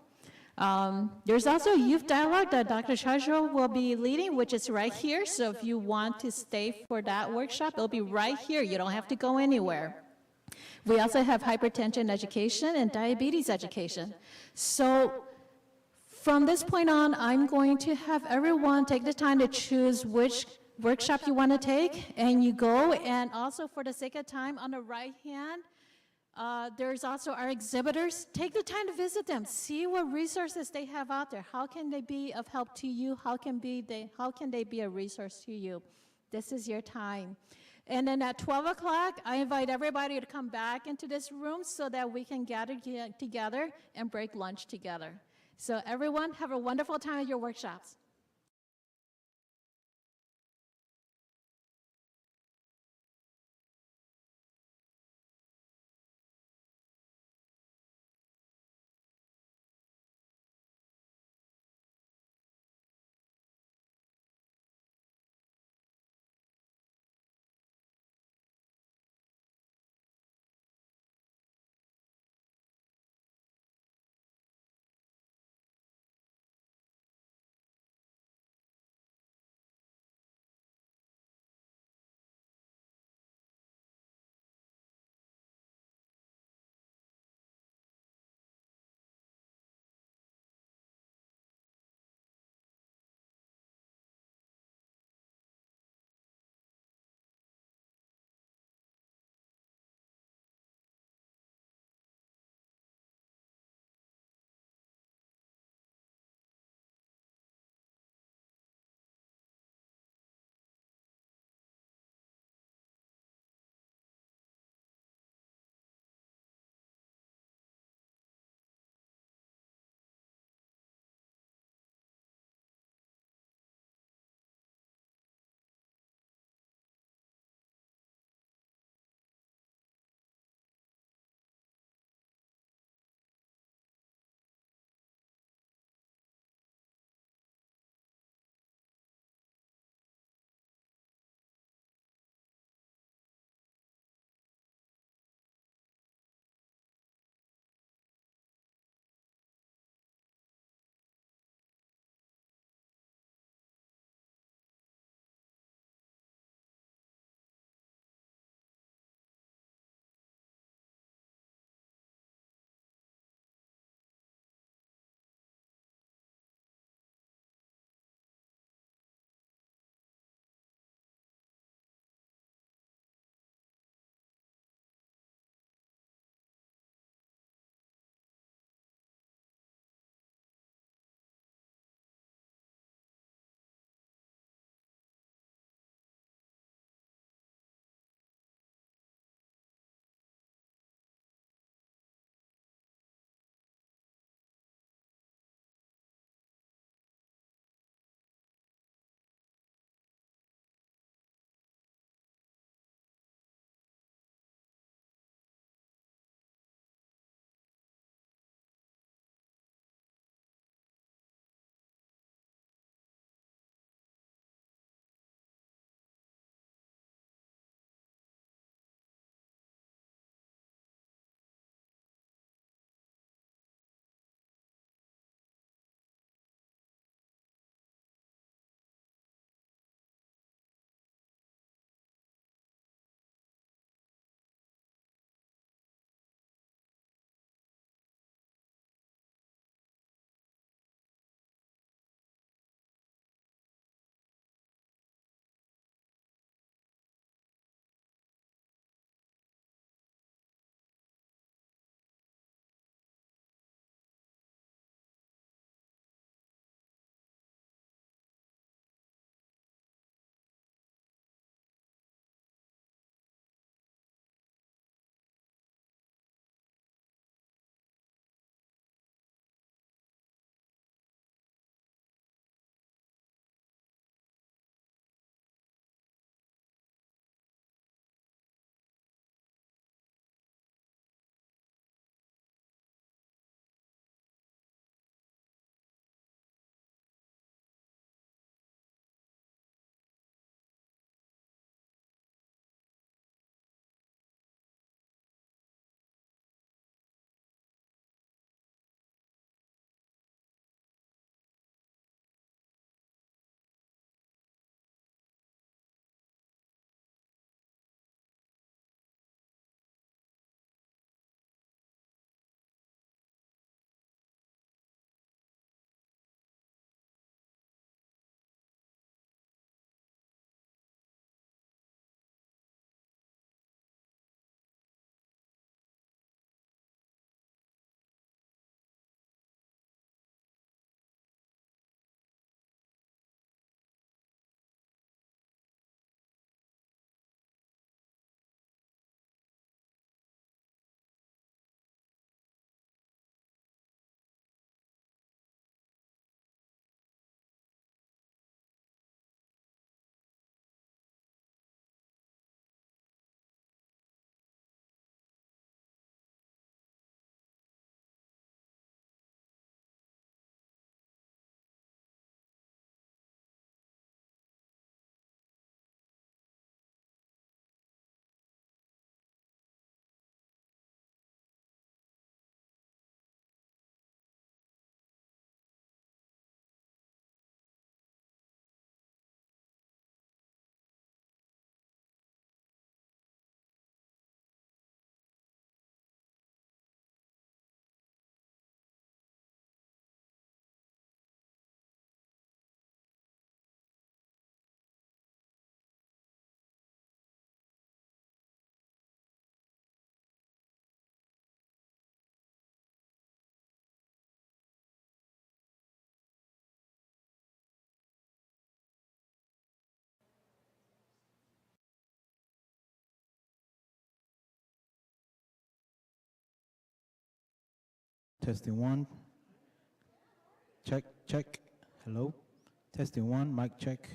There's also a youth dialogue that Dr. Chajro will be leading, which is right here. So if you want to stay for that workshop, it'll be right here. You don't have to go anywhere. We also have hypertension education and diabetes education. So from this point on, I'm going to have everyone take the time to choose which workshop you want to take, and you go. And also, for the sake of time, on the right hand, there's also our exhibitors. Take the time to visit them. See what resources they have out there. How can they be of help to you? How can they be a resource to you? This is your time. And then at 12 o'clock, I invite everybody to come back into this room so that we can gather together and break lunch together. So everyone, have a wonderful time at your workshops. testing one. Check, check. Hello. Testing one, mic check.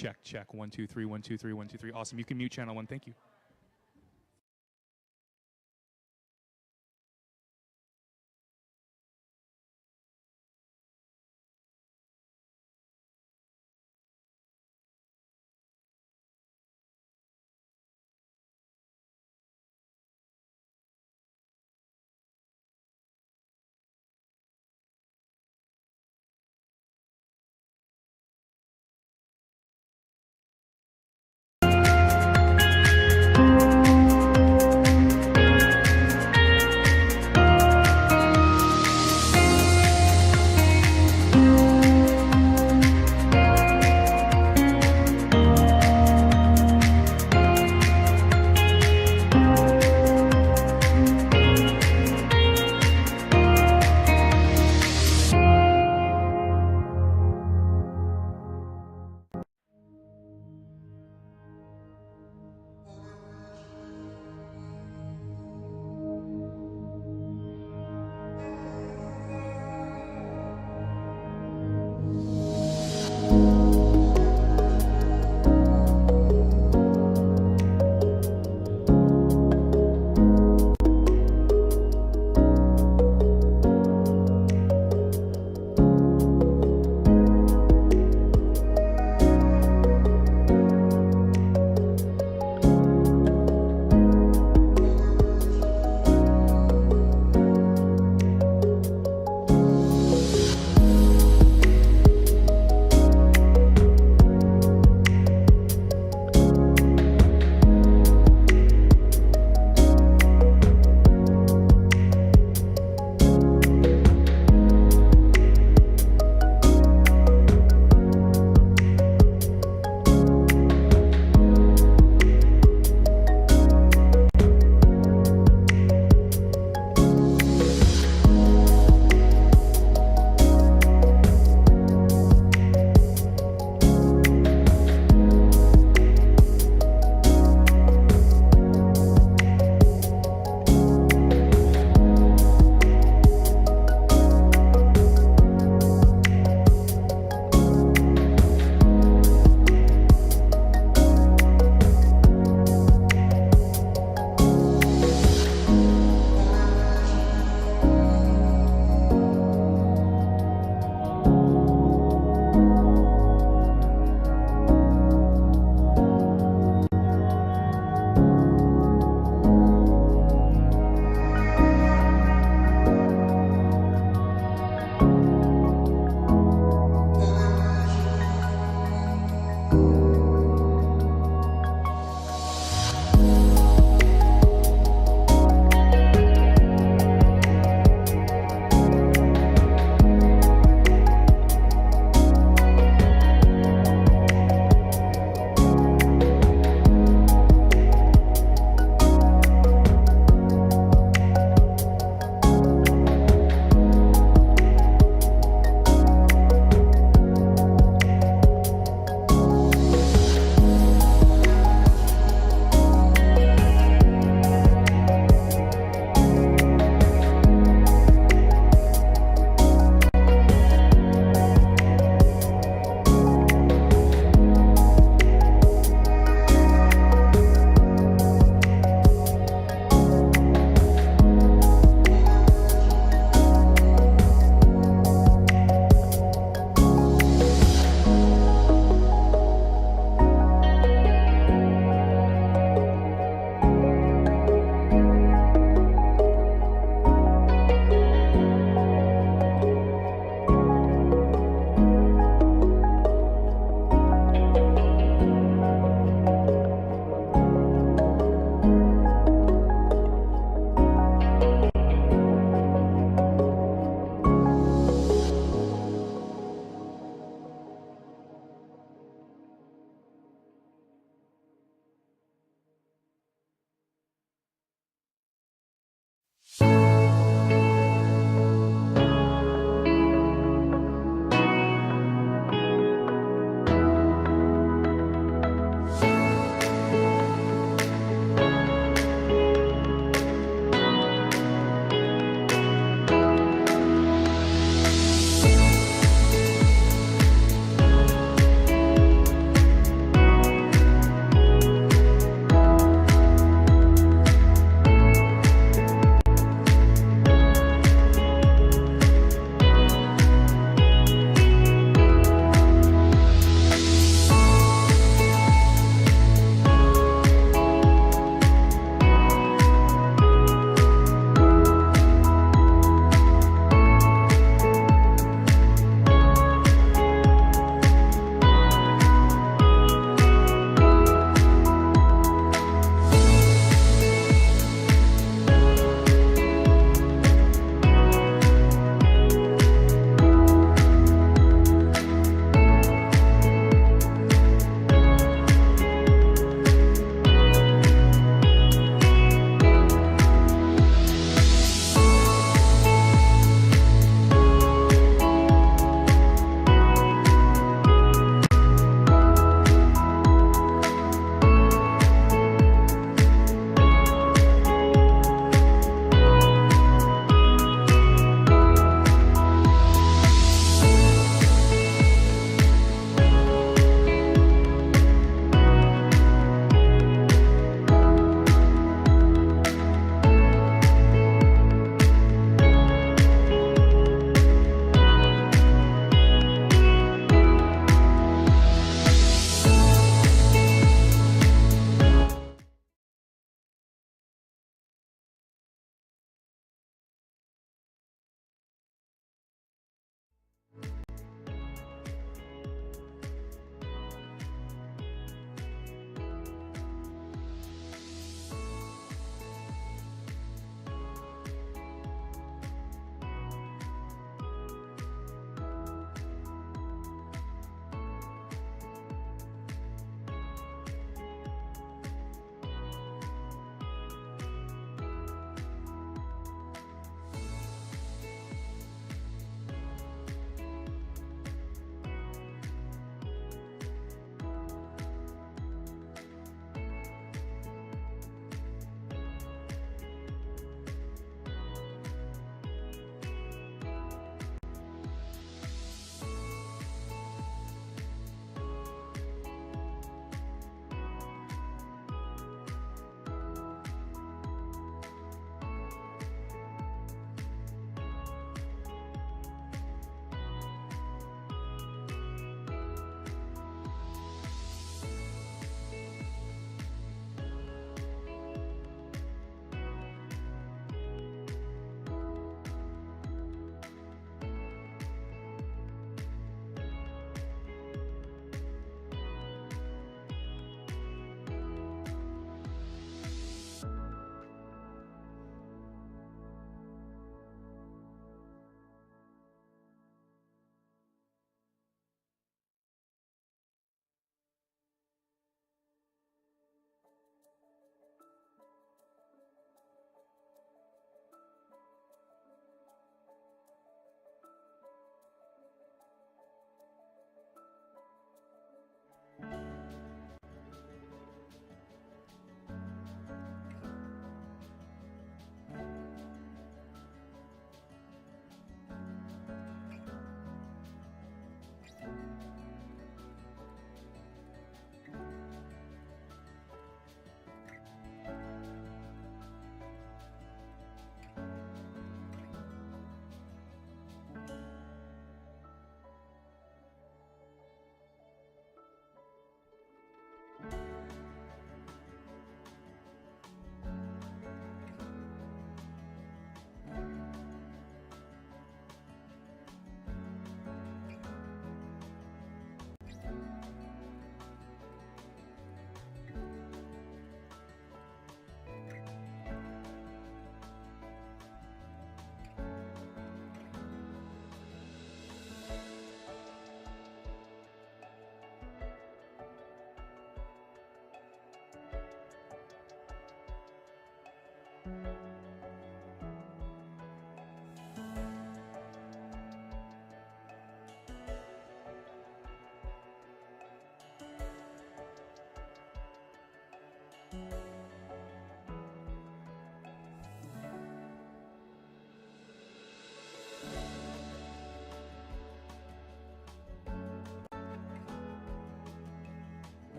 Check, check. 1, 2, 3, 1, 2, 3, 1, 2, 3. Awesome. You can mute channel 1. Thank you.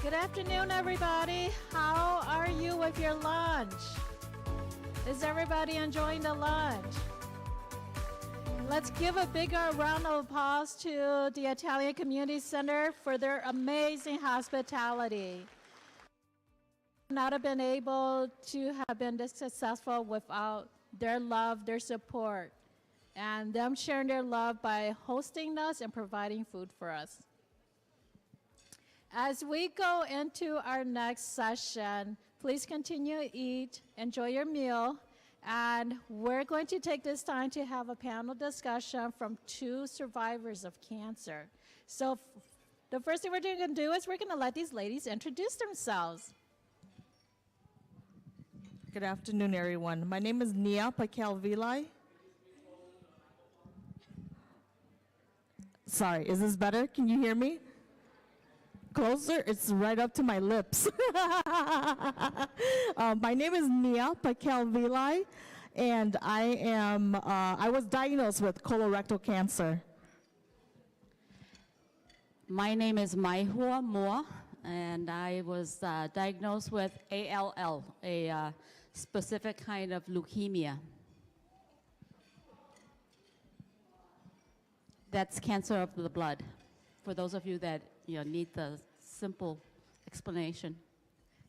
Good afternoon, everybody. How are you with your lunch? Is everybody enjoying the lunch? Let's give a bigger round of applause to the Italian Community Center for their amazing hospitality. Not have been able to have been this successful without their love, their support, and them sharing their love by hosting us and providing food for us. As we go into our next session, please continue to eat, enjoy your meal, and we're going to take this time to have a panel discussion from 2 survivors of cancer. So the first thing we're going to do is we're going to let these ladies introduce themselves. Good afternoon, everyone. My name is Nia Pakel-Vilai. Sorry, is this better? Can you hear me? closer, it's right up to my lips. My name is Nia Pakel-Vilai, and I was diagnosed with colorectal cancer. My name is Maihua Moa, and I was diagnosed with ALL, a specific kind of leukemia. That's cancer of the blood, for those of you that need the simple explanation.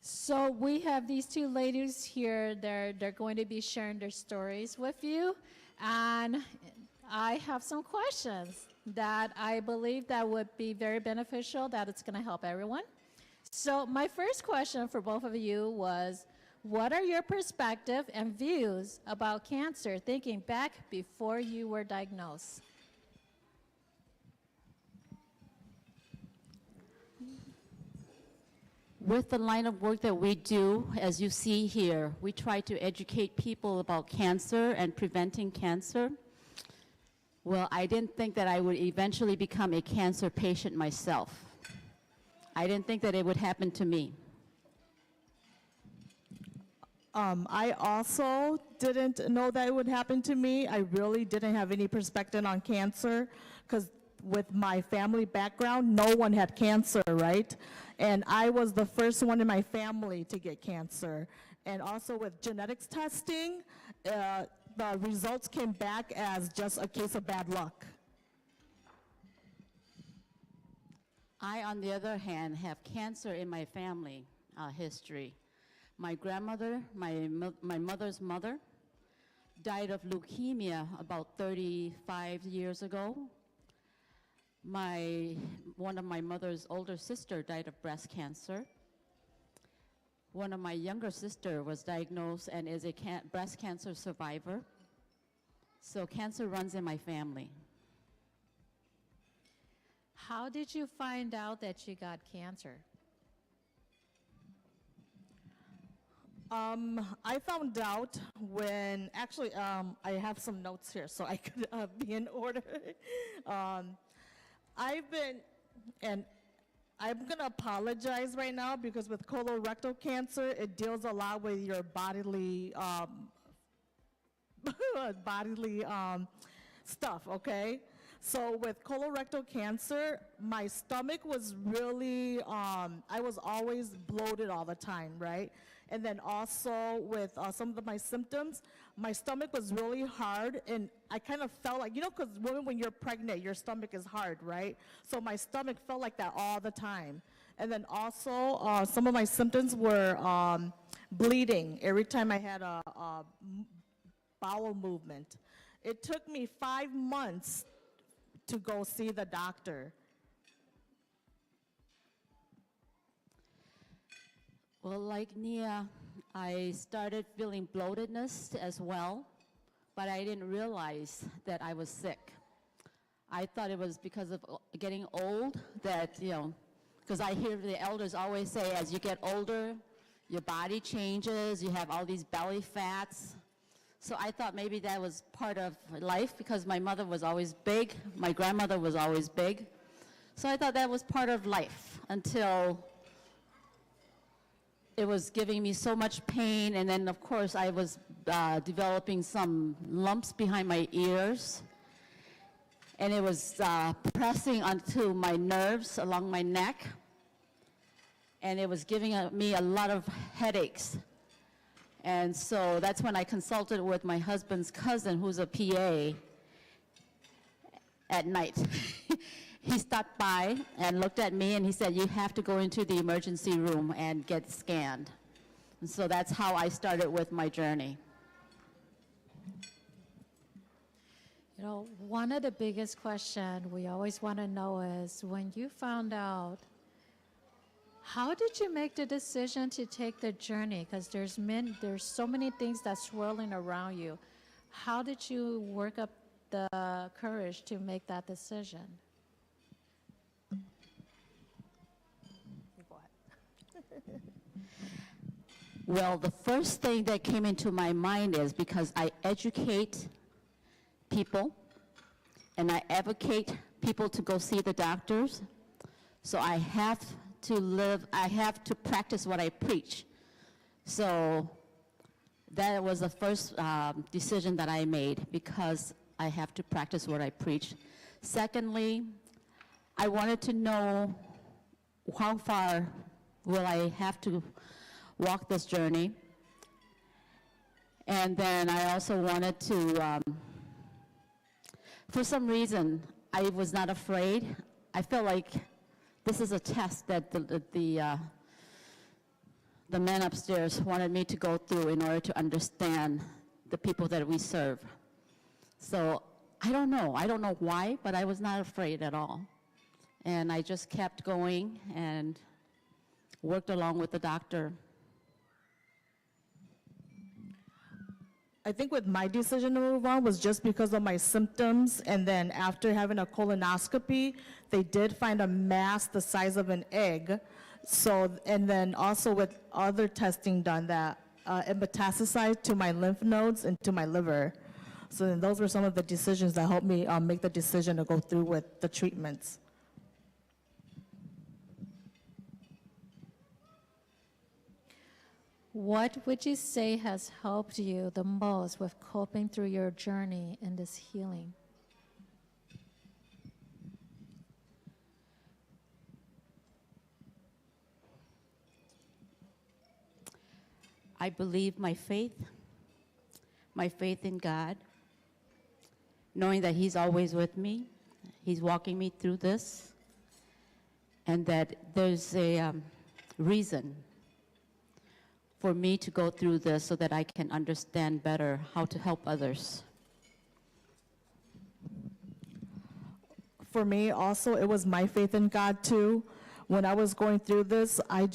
So we have these two ladies here. They're going to be sharing their stories with you. And I have some questions that I believe that would be very beneficial, that it's going to help everyone. So my first question for both of you was, what are your perspective and views about cancer, thinking back before you were diagnosed? With the line of work that we do, as you see here, we try to educate people about cancer and preventing cancer. Well, I didn't think that I would eventually become a cancer patient myself. I didn't think that it would happen to me. I also didn't know that it would happen to me. I really didn't have any perspective on cancer because with my family background, no one had cancer, right? And I was the first one in my family to get cancer. And also with genetics testing, the results came back as just a case of bad luck. I, on the other hand, have cancer in my family history. My grandmother, my mother's mother, died of leukemia about 35 years ago. One of my mother's older sister died of breast cancer. One of my younger sister was diagnosed and is a breast cancer survivor. So cancer runs in my family. How did you find out that you got cancer? I found out when, actually, I have some notes here so I could be in order. And I'm gonna apologize right now because with colorectal cancer, it deals a lot with your bodily stuff, okay? So with colorectal cancer, my stomach was really, I was always bloated all the time, right? And then also with some of my symptoms, my stomach was really hard and I kind of felt like, because when you're pregnant, your stomach is hard, right? So my stomach felt like that all the time. And then also some of my symptoms were bleeding every time I had a bowel movement. It took me 5 months to go see the doctor. Well, like Nia, I started feeling bloatedness as well, but I didn't realize that I was sick. I thought it was because of getting old that, because I hear the elders always say as you get older, your body changes, you have all these belly fats. So I thought maybe that was part of life because my mother was always big, my grandmother was always big. So I thought that was part of life until it was giving me so much pain, and then of course I was developing some lumps behind my ears, and it was pressing onto my nerves along my neck, and it was giving me a lot of headaches. And so that's when I consulted with my husband's cousin, who's a PA, at night. He stopped by and looked at me and he said, you have to go into the emergency room and get scanned. And so that's how I started with my journey. One of the biggest questions we always want to know is when you found out, how did you make the decision to take the journey? Because there's so many things that's swirling around you. How did you work up the courage to make that decision? Well, the first thing that came into my mind is because I educate people and I advocate people to go see the doctors. So I have to live, I have to practice what I preach. So that was the first decision that I made, because I have to practice what I preach. Secondly, I wanted to know how far will I have to walk this journey. And then I also wanted to, for some reason, I was not afraid. I felt like this is a test that the men upstairs wanted me to go through in order to understand the people that we serve. So I don't know why, but I was not afraid at all. And I just kept going and worked along with the doctor. I think with my decision to move on was just because of my symptoms, and then after having a colonoscopy, they did find a mass the size of an egg. So, and then also with other testing done, that it metastasized to my lymph nodes and to my liver. So then those were some of the decisions that helped me make the decision to go through with the treatments. What would you say has helped you the most with coping through your journey in this healing? I believe my faith in God, knowing that He's always with me, He's walking me through this, and that there's a reason for me to go through this so that I can understand better how to help others. For me also, it was my faith in God too. When I was going through this, I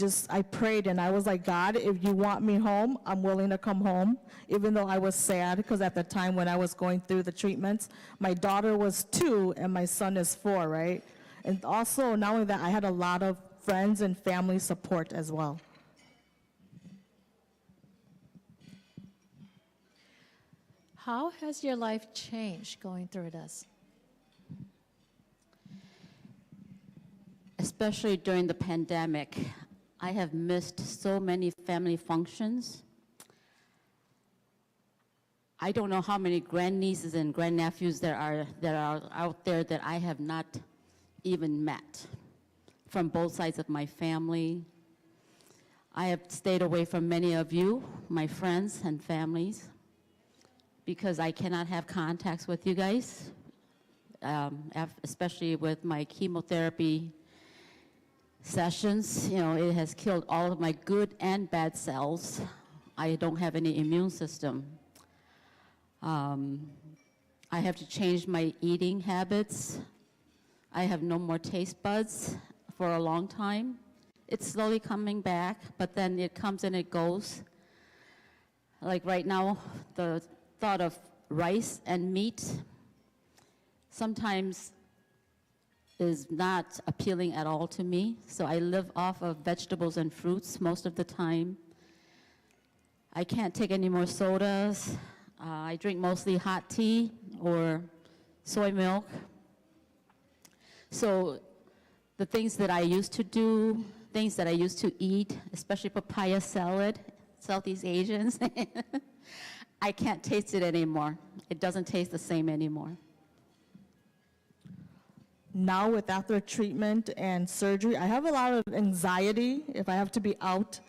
prayed and I was like, God, if you want me home, I'm willing to come home, even though I was sad, because at the time when I was going through the treatments, my daughter was 2 and my son is 4, right? And also, not only that, I had a lot of friends and family support as well. How has your life changed going through this? Especially during the pandemic, I have missed so many family functions. I don't know how many grandnieces and grandnephews there are out there that I have not even met from both sides of my family. I have stayed away from many of you, my friends and families, because I cannot have contacts with you guys, especially with my chemotherapy sessions. You know, it has killed all of my good and bad cells. I don't have any immune system. I have to change my eating habits. I have no more taste buds for a long time. It's slowly coming back, but then it comes and it goes. Like right now, the thought of rice and meat sometimes is not appealing at all to me. So I live off of vegetables and fruits most of the time. I can't take any more sodas. I drink mostly hot tea or soy milk. So the things that I used to do, things that I used to eat, especially papaya salad, Southeast Asians, I can't taste it anymore. It doesn't taste the same anymore. Now with after treatment and surgery, I have a lot of anxiety if I have to be out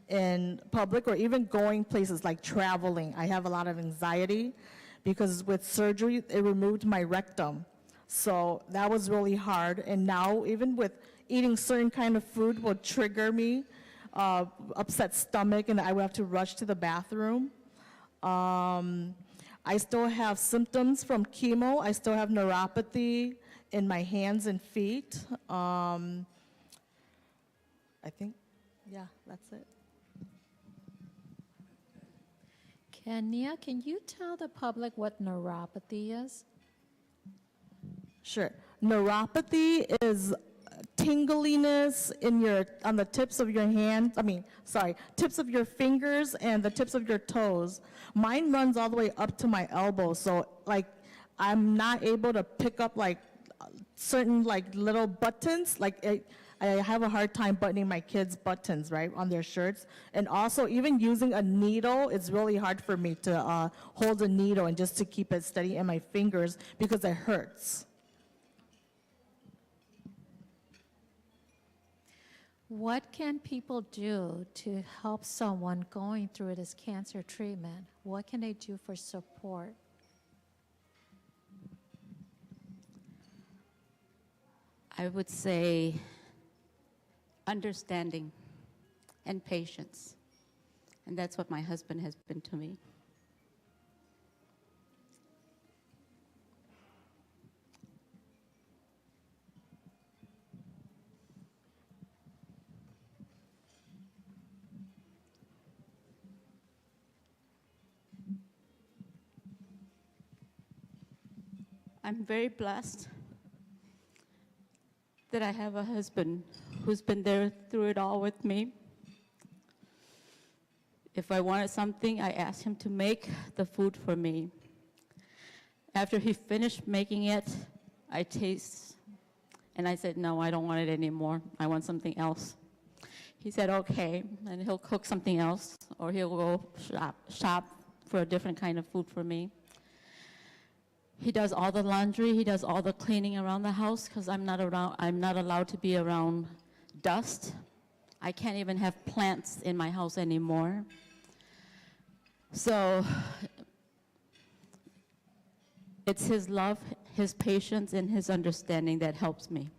in public or even going places like traveling. I have a lot of anxiety because with surgery, it removed my rectum. So that was really hard. And now even with eating certain kind of food will trigger me, upset stomach, and I would have to rush to the bathroom. I still have symptoms from chemo. I still have neuropathy in my hands and feet. I think, yeah, that's it. Kenya, can you tell the public what neuropathy is? Sure. Neuropathy is tingliness on the tips of your hands, tips of your fingers and the tips of your toes. Mine runs all the way up to my elbow, so like I'm not able to pick up like certain like little buttons, like I have a hard time buttoning my kids' buttons, right, on their shirts. And also, even using a needle, it's really hard for me to hold a needle and just to keep it steady in my fingers because it hurts. What can people do to help someone going through this cancer treatment? What can they do for support? I would say understanding and patience. And that's what my husband has been to me. I'm very blessed that I have a husband who's been there through it all with me. If I wanted something, I asked him to make the food for me. After he finished making it, I taste, and I said, no, I don't want it anymore. I want something else. He said, okay, and he'll cook something else, or he'll go shop for a different kind of food for me. He does all the laundry, he does all the cleaning around the house, because I'm not allowed to be around dust. I can't even have plants in my house anymore. So it's his love, his patience, and his understanding that helps me.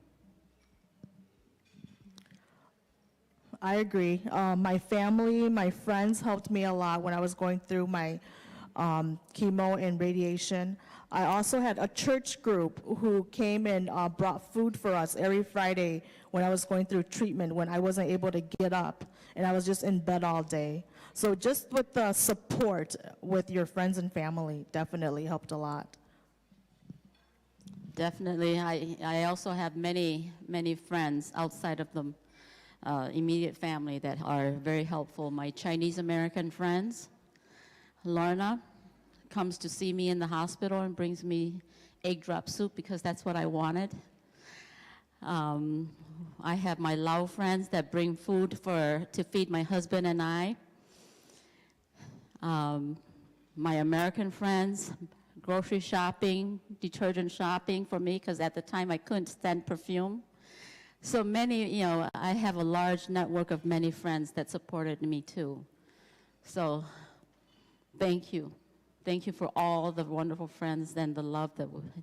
I agree. My family, my friends helped me a lot when I was going through my chemo and radiation. I also had a church group who came and brought food for us every Friday when I was going through treatment, when I wasn't able to get up and I was just in bed all day. So just with the support with your friends and family definitely helped a lot. Definitely. I also have many, many friends outside of the immediate family that are very helpful. My Chinese American friends, Lorna, comes to see me in the hospital and brings me egg drop soup because that's what I wanted. I have my Lao friends that bring food to feed my husband and I. My American friends, grocery shopping, detergent shopping for me because at the time I couldn't stand perfume. So many, I have a large network of many friends that supported me too. So thank you. Thank you for all the wonderful friends and the love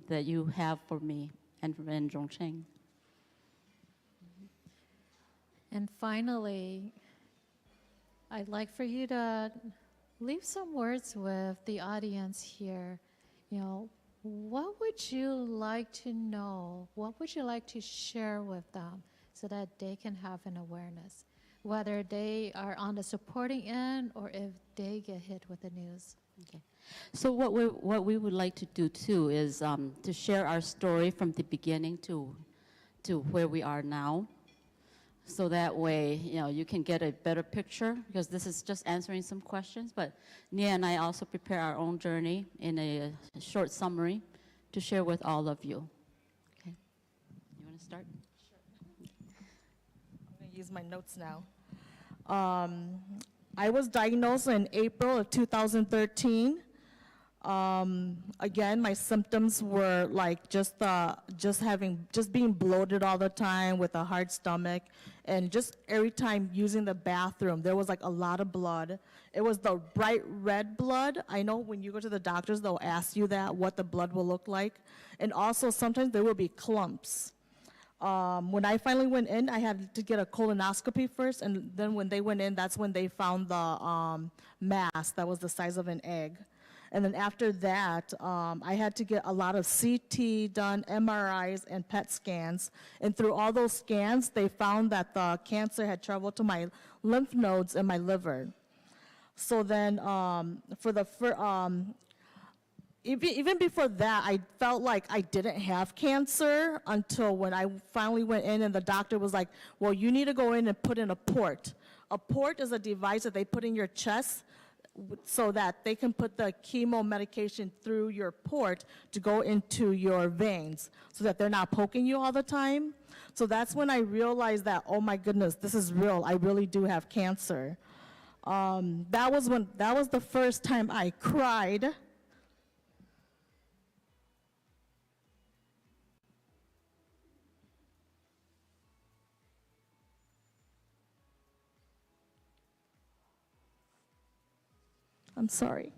that you have for me and for Zhongcheng. And finally, I'd like for you to leave some words with the audience here. What would you like to know? What would you like to share with them so that they can have an awareness, whether they are on the supporting end or if they get hit with the news? Okay. So what we would like to do too is to share our story from the beginning to where we are now. So that way, you can get a better picture, because this is just answering some questions, but Nia and I also prepare our own journey in a short summary to share with all of you. Okay. You want to start? Sure. I'm going to use my notes now. I was diagnosed in April of 2013. Again, my symptoms were like just being bloated all the time with a hard stomach, and just every time using the bathroom, there was like a lot of blood. It was the bright red blood. I know when you go to the doctors, they'll ask you what the blood will look like. And also sometimes there will be clumps. When I finally went in, I had to get a colonoscopy first, and then when they went in, that's when they found the mass that was the size of an egg. And then after that, I had to get a lot of CT done, MRIs, and PET scans. And through all those scans, they found that the cancer had traveled to my lymph nodes and my liver. So then even before that, I felt like I didn't have cancer until when I finally went in and the doctor was like, well, you need to go in and put in a port. A port is a device that they put in your chest so that they can put the chemo medication through your port to go into your veins so that they're not poking you all the time. So that's when I realized that, oh my goodness, this is real. I really do have cancer. That was the first time I cried. I'm sorry.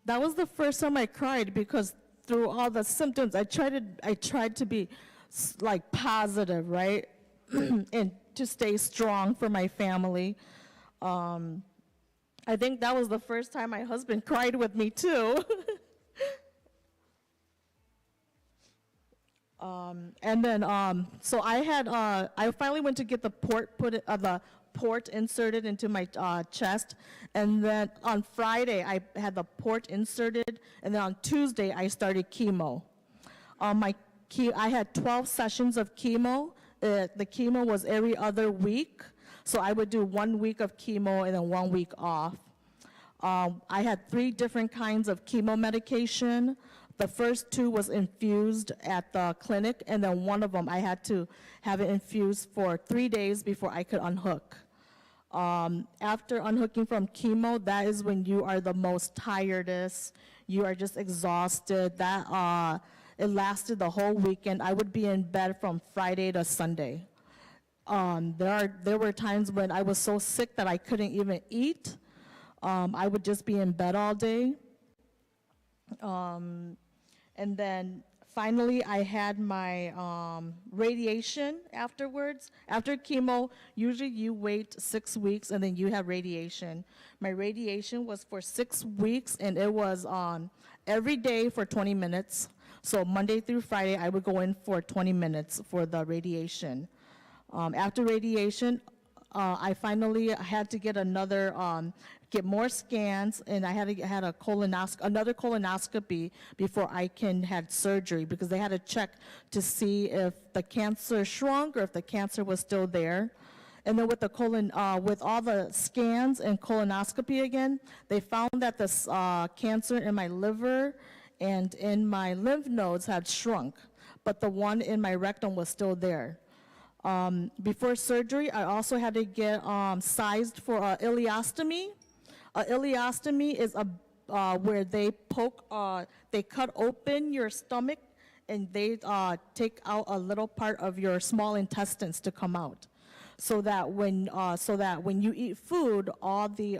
That was the first time I cried because through all the symptoms, I tried to be like positive, right? And to stay strong for my family. I think that was the first time my husband cried with me too. And then, so I finally went to get the port inserted into my chest, and then on Friday I had the port inserted, and then on Tuesday I started chemo. I had 12 sessions of chemo. The chemo was every other week, so I would do 1 week of chemo and then 1 week off. I had 3 different kinds of chemo medication. The first 2 was infused at the clinic, and then one of them I had to have it infused for 3 days before I could unhook. After unhooking from chemo, that is when you are the most tiredest. You are just exhausted. It lasted the whole weekend. I would be in bed from Friday to Sunday. There were times when I was so sick that I couldn't even eat. I would just be in bed all day. And then finally, I had my radiation afterwards. After chemo, usually you wait 6 weeks and then you have radiation. My radiation was for 6 weeks, and it was every day for 20 minutes. So Monday through Friday, I would go in for 20 minutes for the radiation. After radiation, I finally had to get get more scans, and I had another colonoscopy before I had surgery, because they had to check to see if the cancer shrunk or if the cancer was still there. And then with all the scans and colonoscopy again, they found that this cancer in my liver and in my lymph nodes had shrunk, but the one in my rectum was still there. Before surgery, I also had to get sized for ileostomy. Ileostomy is where they cut open your stomach, and they take out a little part of your small intestines to come out, so that when you eat food, all the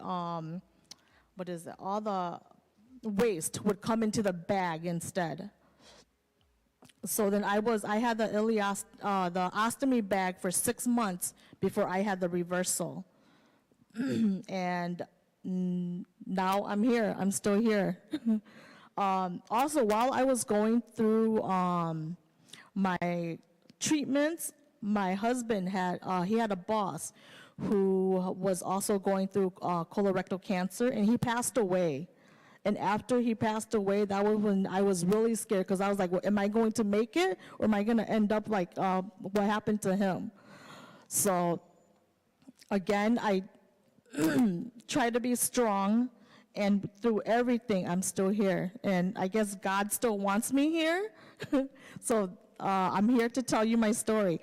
waste would come into the bag instead. So then I had the ostomy bag for 6 months before I had the reversal. And now I'm here. I'm still here. Also, while I was going through my treatments, my husband had a boss who was also going through colorectal cancer, and he passed away. And after he passed away, that was when I was really scared, because I was like, well, am I going to make it, or am I going to end up like what happened to him? So again, I try to be strong, and through everything, I'm still here. And I guess God still wants me here. So I'm here to tell you my story.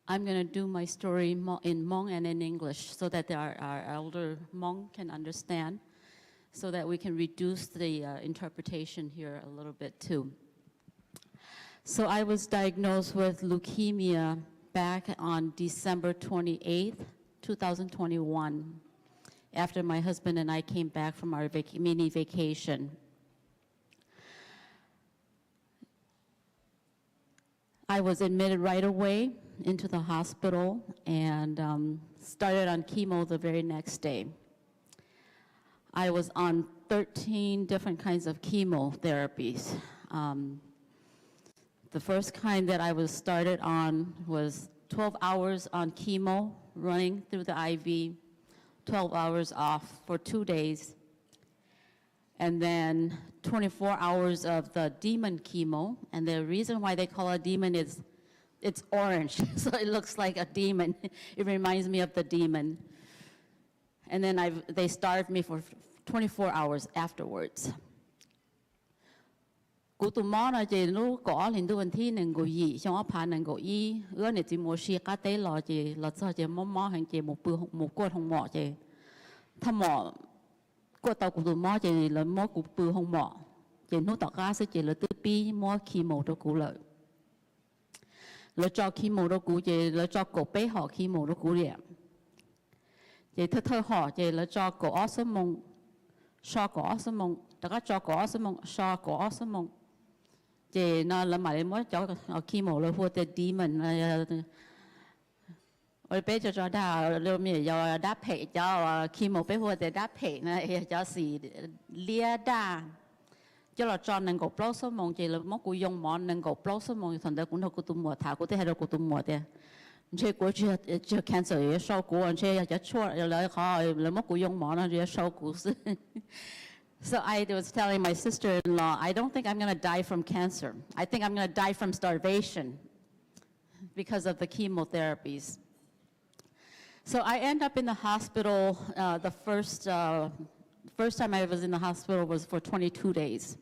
I'm going to do my story in Hmong and in English so that our elder Hmong can understand, so that we can reduce the interpretation here a little bit too. So I was diagnosed with leukemia back on December 28th, 2021, after my husband and I came back from our mini vacation. I was admitted right away into the hospital and started on chemo the very next day. I was on 13 different kinds of chemotherapies. The first kind that I was started on was 12 hours on chemo, running through the IV, 12 hours off for 2 days, and then 24 hours of the demon chemo. And the reason why they call it demon is it's orange, so it looks like a demon. It reminds me of the demon. And then they starved me for 24 hours afterwards. Cú tụi mò nó chỉ nó có lên đuôi thi nên ngồi gì, xong áp hàng nên ngồi y, này chỉ mua xì cá té lò chỉ lò sao chỉ mò hàng chỉ một quạt hồng mỏ chỉ, tham mỏ quạt tàu của tụi mò chỉ là mò của bự hồng mỏ, chỉ nó tọt gas chỉ là tự pi mò chemo đó cú lợi, là cho chemo đó cú chỉ là cho cổ bé họ chemo đó cú liền, chỉ thơ họ chỉ là cho cổ ớt sâm mông, cho cổ ớt sâm mông, tất cả cho cổ ớt sâm mông, cho cổ ớt sâm mông. Chị nó là mà mới cho chemo là của the demon rồi bé cho đào rồi mình cho đáp hệ cho chemo bé của the đáp hệ này cho xì lia đa cho là cho nên có plus mong chị là món của dùng món nên có plus mong thành ra cũng đâu có tụi mùa thảo của thế hay đâu có tụi mùa thế chị của chưa cancer sau của chị cho chua là khó là món của dùng món nó sau của So I was telling my sister-in-law, I don't think I'm going to die from cancer. I think I'm going to die from starvation because of the chemotherapies. So I end up in the hospital. The first time I was in the hospital was for 22 days.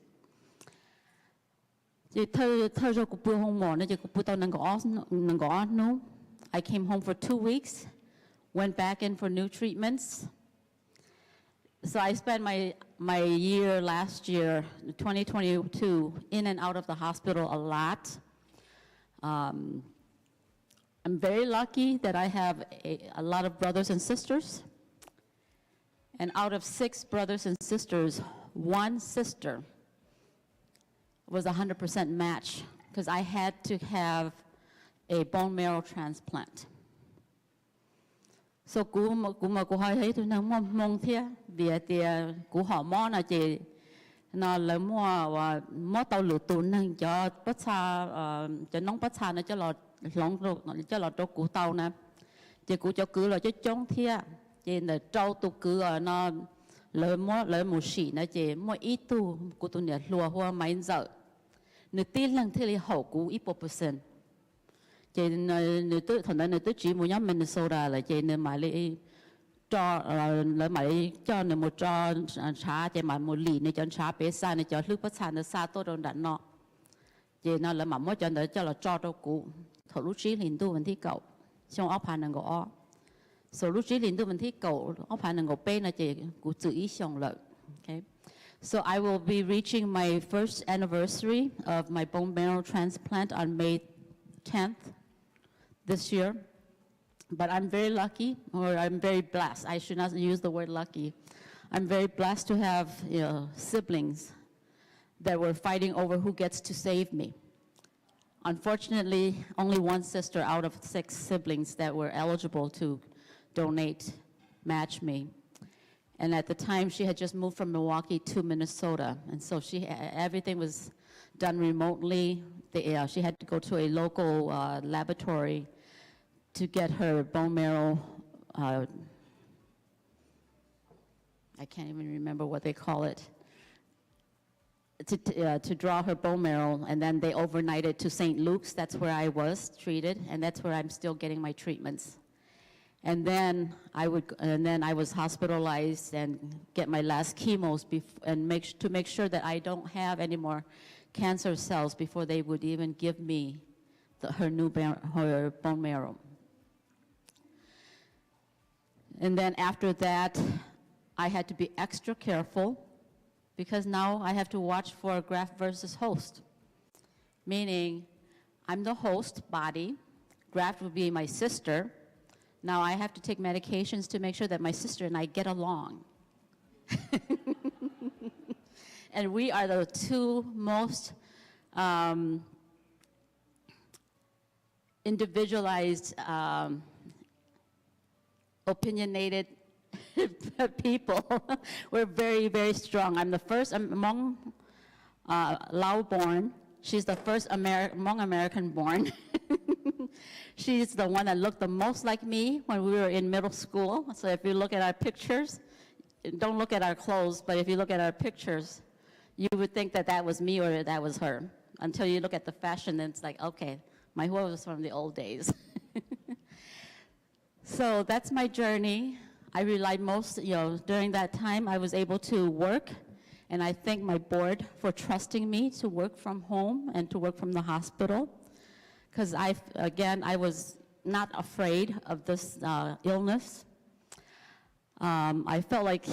I came home for 2 weeks, went back in for new treatments. So I spent my year last year, 2022, in and out of the hospital a lot. I'm very lucky that I have a lot of brothers and sisters. And out of 6 brothers and sisters, 1 sister was 100% match because I had to have a bone marrow transplant. So cú mà cú hỏi thấy tôi đang mong thế vì thì cú họ mò là chị nó lấy mua tàu lửa tụn nên cho bắt xa cho nóng bắt xa nó cho lọt lỏng cho lọt cho cú tàu nè chị cú cho cứ là cho chống thế chị là trâu tụ cứ nó lấy một xỉ nó chị mua ít tu cú tụ nhiệt lùa hoa máy giờ nửa tin lần thế là hậu cú ít %. Chị nữ tư thành ra nữ tư chỉ một nhóm Minnesota là chị nữ mà lấy cho lấy mà cho nữ một cho trả chị mà một lì nữ cho trả bé xa nữ cho lúc bắt xa nữ xa tôi đâu đạn nọ chị nó là mà mỗi cho nữ cho là cho đâu cũ thổ lúc trí liền tu vấn thi cậu xong ốc hà nâng gõ ó so lúc trí liền tu vấn thi cậu ốc hà nâng gõ bên là chị cũ tự ý xong lợi. Okay. So I will be reaching my first anniversary of my bone marrow transplant on May 10th. This year, but I'm very lucky, or I'm very blessed. I should not use the word lucky. I'm very blessed to have siblings that were fighting over who gets to save me. Unfortunately, only 1 sister out of 6 siblings that were eligible to donate matched me. And at the time, she had just moved from Milwaukee to Minnesota, and so everything was done remotely. She had to go to a local laboratory to get her bone marrow, I can't even remember what they call it, to draw her bone marrow, and then they overnighted to St. Luke's. That's where I was treated, and that's where I'm still getting my treatments. And then I was hospitalized and get my last chemos and make sure that I don't have any more cancer cells before they would even give me her bone marrow. And then after that, I had to be extra careful because now I have to watch for graft versus host, meaning I'm the host body, graft would be my sister. Now I have to take medications to make sure that my sister and I get along. And we are the 2 most individualized, opinionated people. We're very, very strong. I'm the first among Lao-born. She's the first among American-born. She's the one that looked the most like me when we were in middle school. So if you look at our pictures, don't look at our clothes, but if you look at our pictures, you would think that that was me or that was her. Until you look at the fashion, then it's like, okay, my hair was from the old days. So that's my journey. I relied most, during that time, I was able to work, and I thank my board for trusting me to work from home and to work from the hospital. Because I was not afraid of this illness. I felt like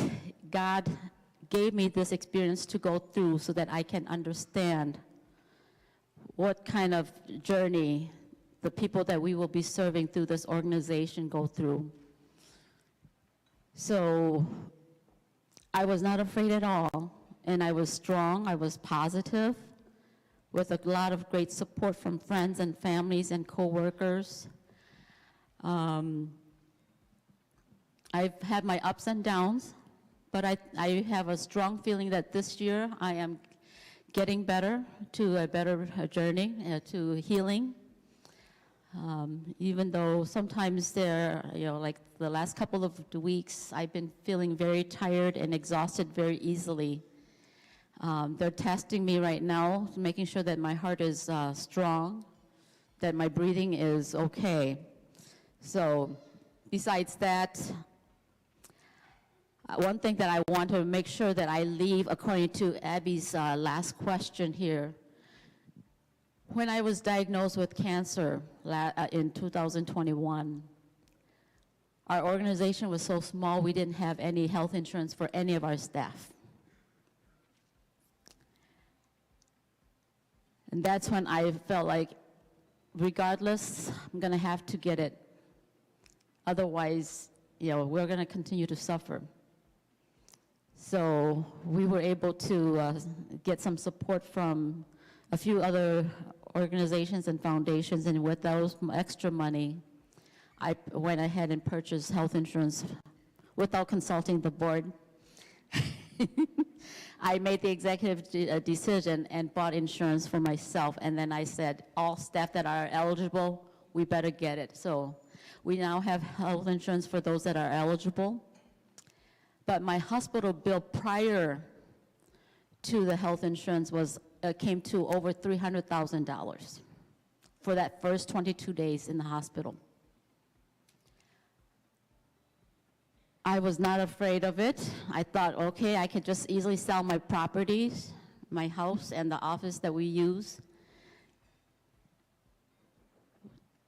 God gave me this experience to go through so that I can understand what kind of journey the people that we will be serving through this organization go through. So I was not afraid at all, and I was strong, I was positive, with a lot of great support from friends and families and coworkers. I've had my ups and downs, but I have a strong feeling that this year I am getting better, to a better journey, to healing. Even though sometimes like the last couple of weeks, I've been feeling very tired and exhausted very easily. They're testing me right now, making sure that my heart is strong, that my breathing is okay. So besides that, one thing that I want to make sure that I leave, according to Abby's last question here, when I was diagnosed with cancer in 2021, our organization was so small we didn't have any health insurance for any of our staff. And that's when I felt like, regardless, I'm going to have to get it. Otherwise, we're going to continue to suffer. So we were able to get some support from a few other organizations and foundations, and with those extra money, I went ahead and purchased health insurance without consulting the board. I made the executive decision and bought insurance for myself, and then I said, all staff that are eligible, we better get it. So we now have health insurance for those that are eligible. But my hospital bill prior to the health insurance came to over $300,000 for that first 22 days in the hospital. I was not afraid of it. I thought, okay, I could just easily sell my properties, my house and the office that we use,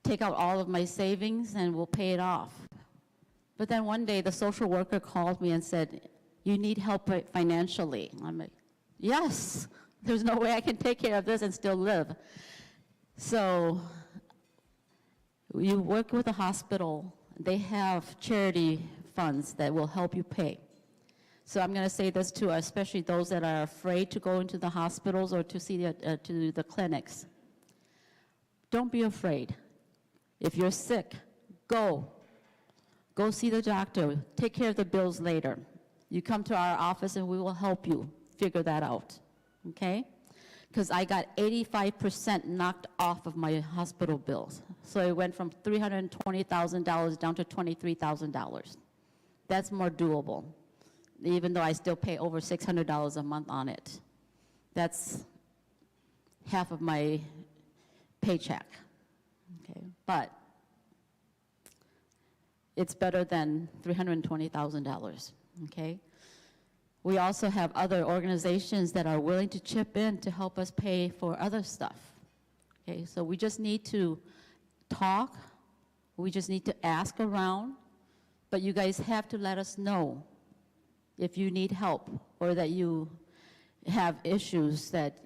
take out all of my savings, and we'll pay it off. But then one day the social worker called me and said, you need help financially. I'm like, yes, there's no way I can take care of this and still live. So you work with a hospital, they have charity funds that will help you pay. So I'm going to say this to especially those that are afraid to go into the hospitals or to see to the clinics. Don't be afraid. If you're sick, go. Go see the doctor. Take care of the bills later. You come to our office and we will help you figure that out, okay? Because I got 85% knocked off of my hospital bills. So it went from $320,000 down to $23,000. That's more doable, even though I still pay over $600 a month on it. That's half of my paycheck, okay? But it's better than $320,000, okay? We also have other organizations that are willing to chip in to help us pay for other stuff, okay? So we just need to talk, we just need to ask around, but you guys have to let us know if you need help or that you have issues that,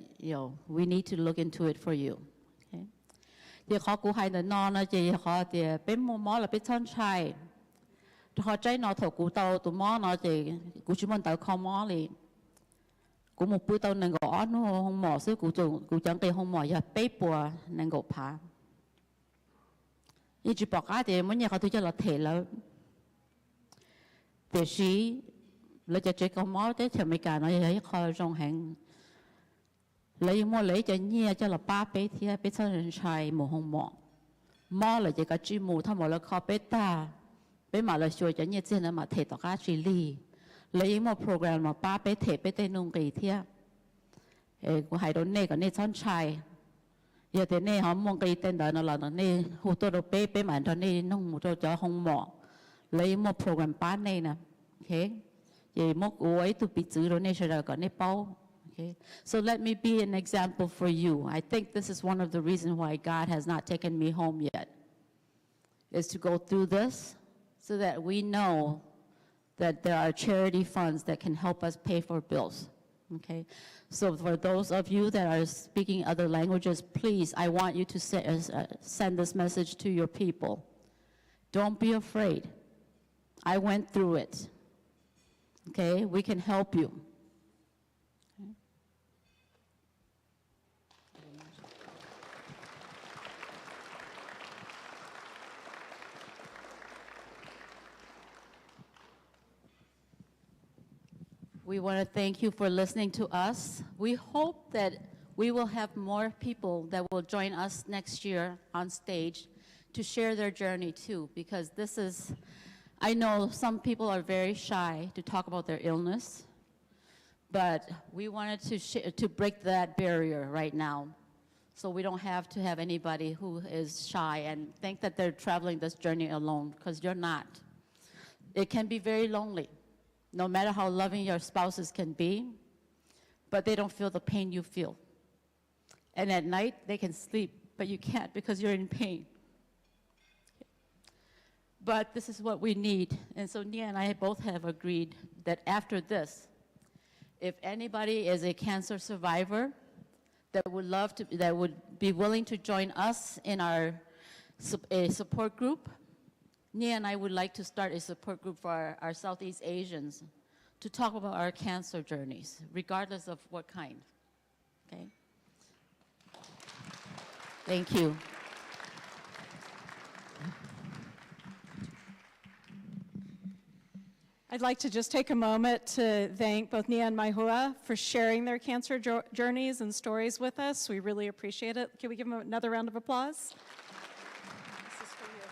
we need to look into it for you, okay? 啲可估係嗱嗱嘅可啲俾冇摸嚟俾親齊，可仔攞頭估到度摸攞嘅估住問到靠摸嚟，估冇背到能夠安好紅摸，所以估長地紅摸又背半能夠爬。依住博家啲乜嘢佢都一落提啦，但是你就最個摸啲條尾間我又一個中興。你摸你就捏就落巴俾啲俾親人齊冇紅摸，摸嚟就個豬毛他冇了靠俾打，俾埋嚟說就捏之後嘛提到家住哩， lấy một program mà ba bé thể bé tên nung kỳ thia của hai đứa này còn này chọn trai giờ thế này họ mong cái tên đó là này hồ tô đồ bé bé mà đó này nung một cho không mỏ lấy một program ba này nè ok vậy một ấy tụi bị chữ đó này sẽ là còn này bao. Okay. So let me be an example for you. I think this is one of the reasons why God has not taken me home yet, is to go through this so that we know that there are charity funds that can help us pay for bills. Okay. So for those of you that are speaking other languages, please, I want you to send this message to your people. Don't be afraid. I went through it. Okay, we can help you. We want to thank you for listening to us. We hope that we will have more people that will join us next year on stage to share their journey too, because this is, I know some people are very shy to talk about their illness, but we wanted to break that barrier right now. So we don't have to have anybody who is shy and think that they're traveling this journey alone, because you're not. It can be very lonely, no matter how loving your spouses can be, but they don't feel the pain you feel. And at night, they can sleep, but you can't because you're in pain. But this is what we need. And so Nia and I both have agreed that after this, if anybody is a cancer survivor that would be willing to join us in a support group, Nia and I would like to start a support group for our Southeast Asians to talk about our cancer journeys, regardless of what kind, okay? Thank you. I'd like to just take a moment to thank both Nia and Maihua for sharing their cancer journeys and stories with us. We really appreciate it. Can we give them another round of applause? This is for you.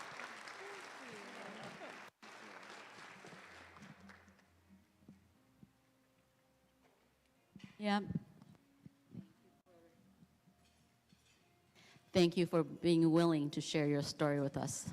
Yeah. Thank you for being willing to share your story with us.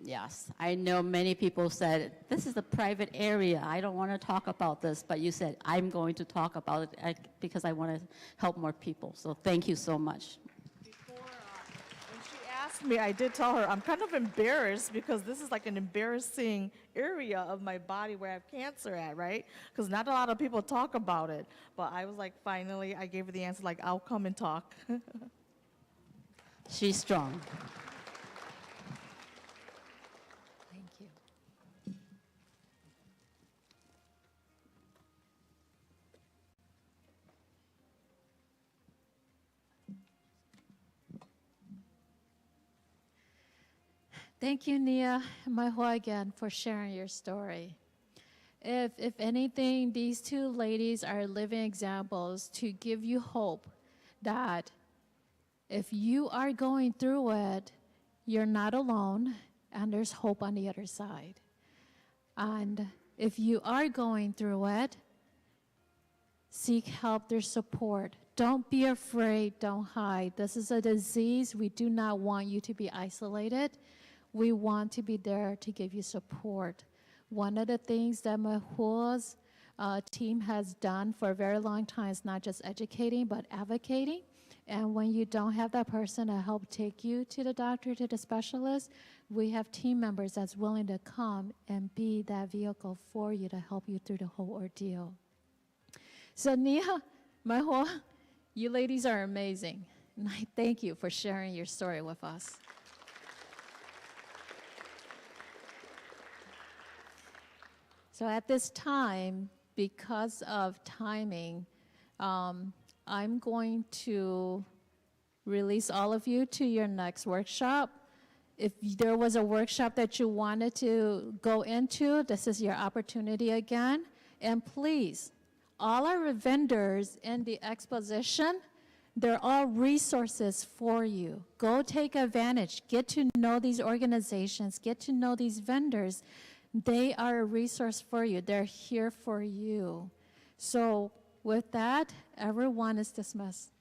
Yes, I know many people said, this is a private area, I don't want to talk about this, but you said, I'm going to talk about it because I want to help more people. So thank you so much. Before, when she asked me, I did tell her, I'm kind of embarrassed because this is like an embarrassing area of my body where I have cancer at, right? Because not a lot of people talk about it. But I was like, finally, I gave her the answer, like, I'll come and talk. She's strong. Thank you. Thank you, Nia and Maihua, again, for sharing your story. If anything, these two ladies are living examples to give you hope that if you are going through it, you're not alone, and there's hope on the other side. And if you are going through it, seek help, there's support. Don't be afraid, don't hide. This is a disease. We do not want you to be isolated. We want to be there to give you support. One of the things that Mahua's team has done for a very long time is not just educating, but advocating. And when you don't have that person to help take you to the doctor, to the specialist, we have team members that's willing to come and be that vehicle for you to help you through the whole ordeal. So Nia, Maihua, you ladies are amazing. And I thank you for sharing your story with us. So at this time, because of timing, I'm going to release all of you to your next workshop. If there was a workshop that you wanted to go into, this is your opportunity again. And please, all our vendors in the exposition, they're all resources for you. Go take advantage. Get to know these organizations. Get to know these vendors. They are a resource for you. They're here for you. So with that, everyone is dismissed.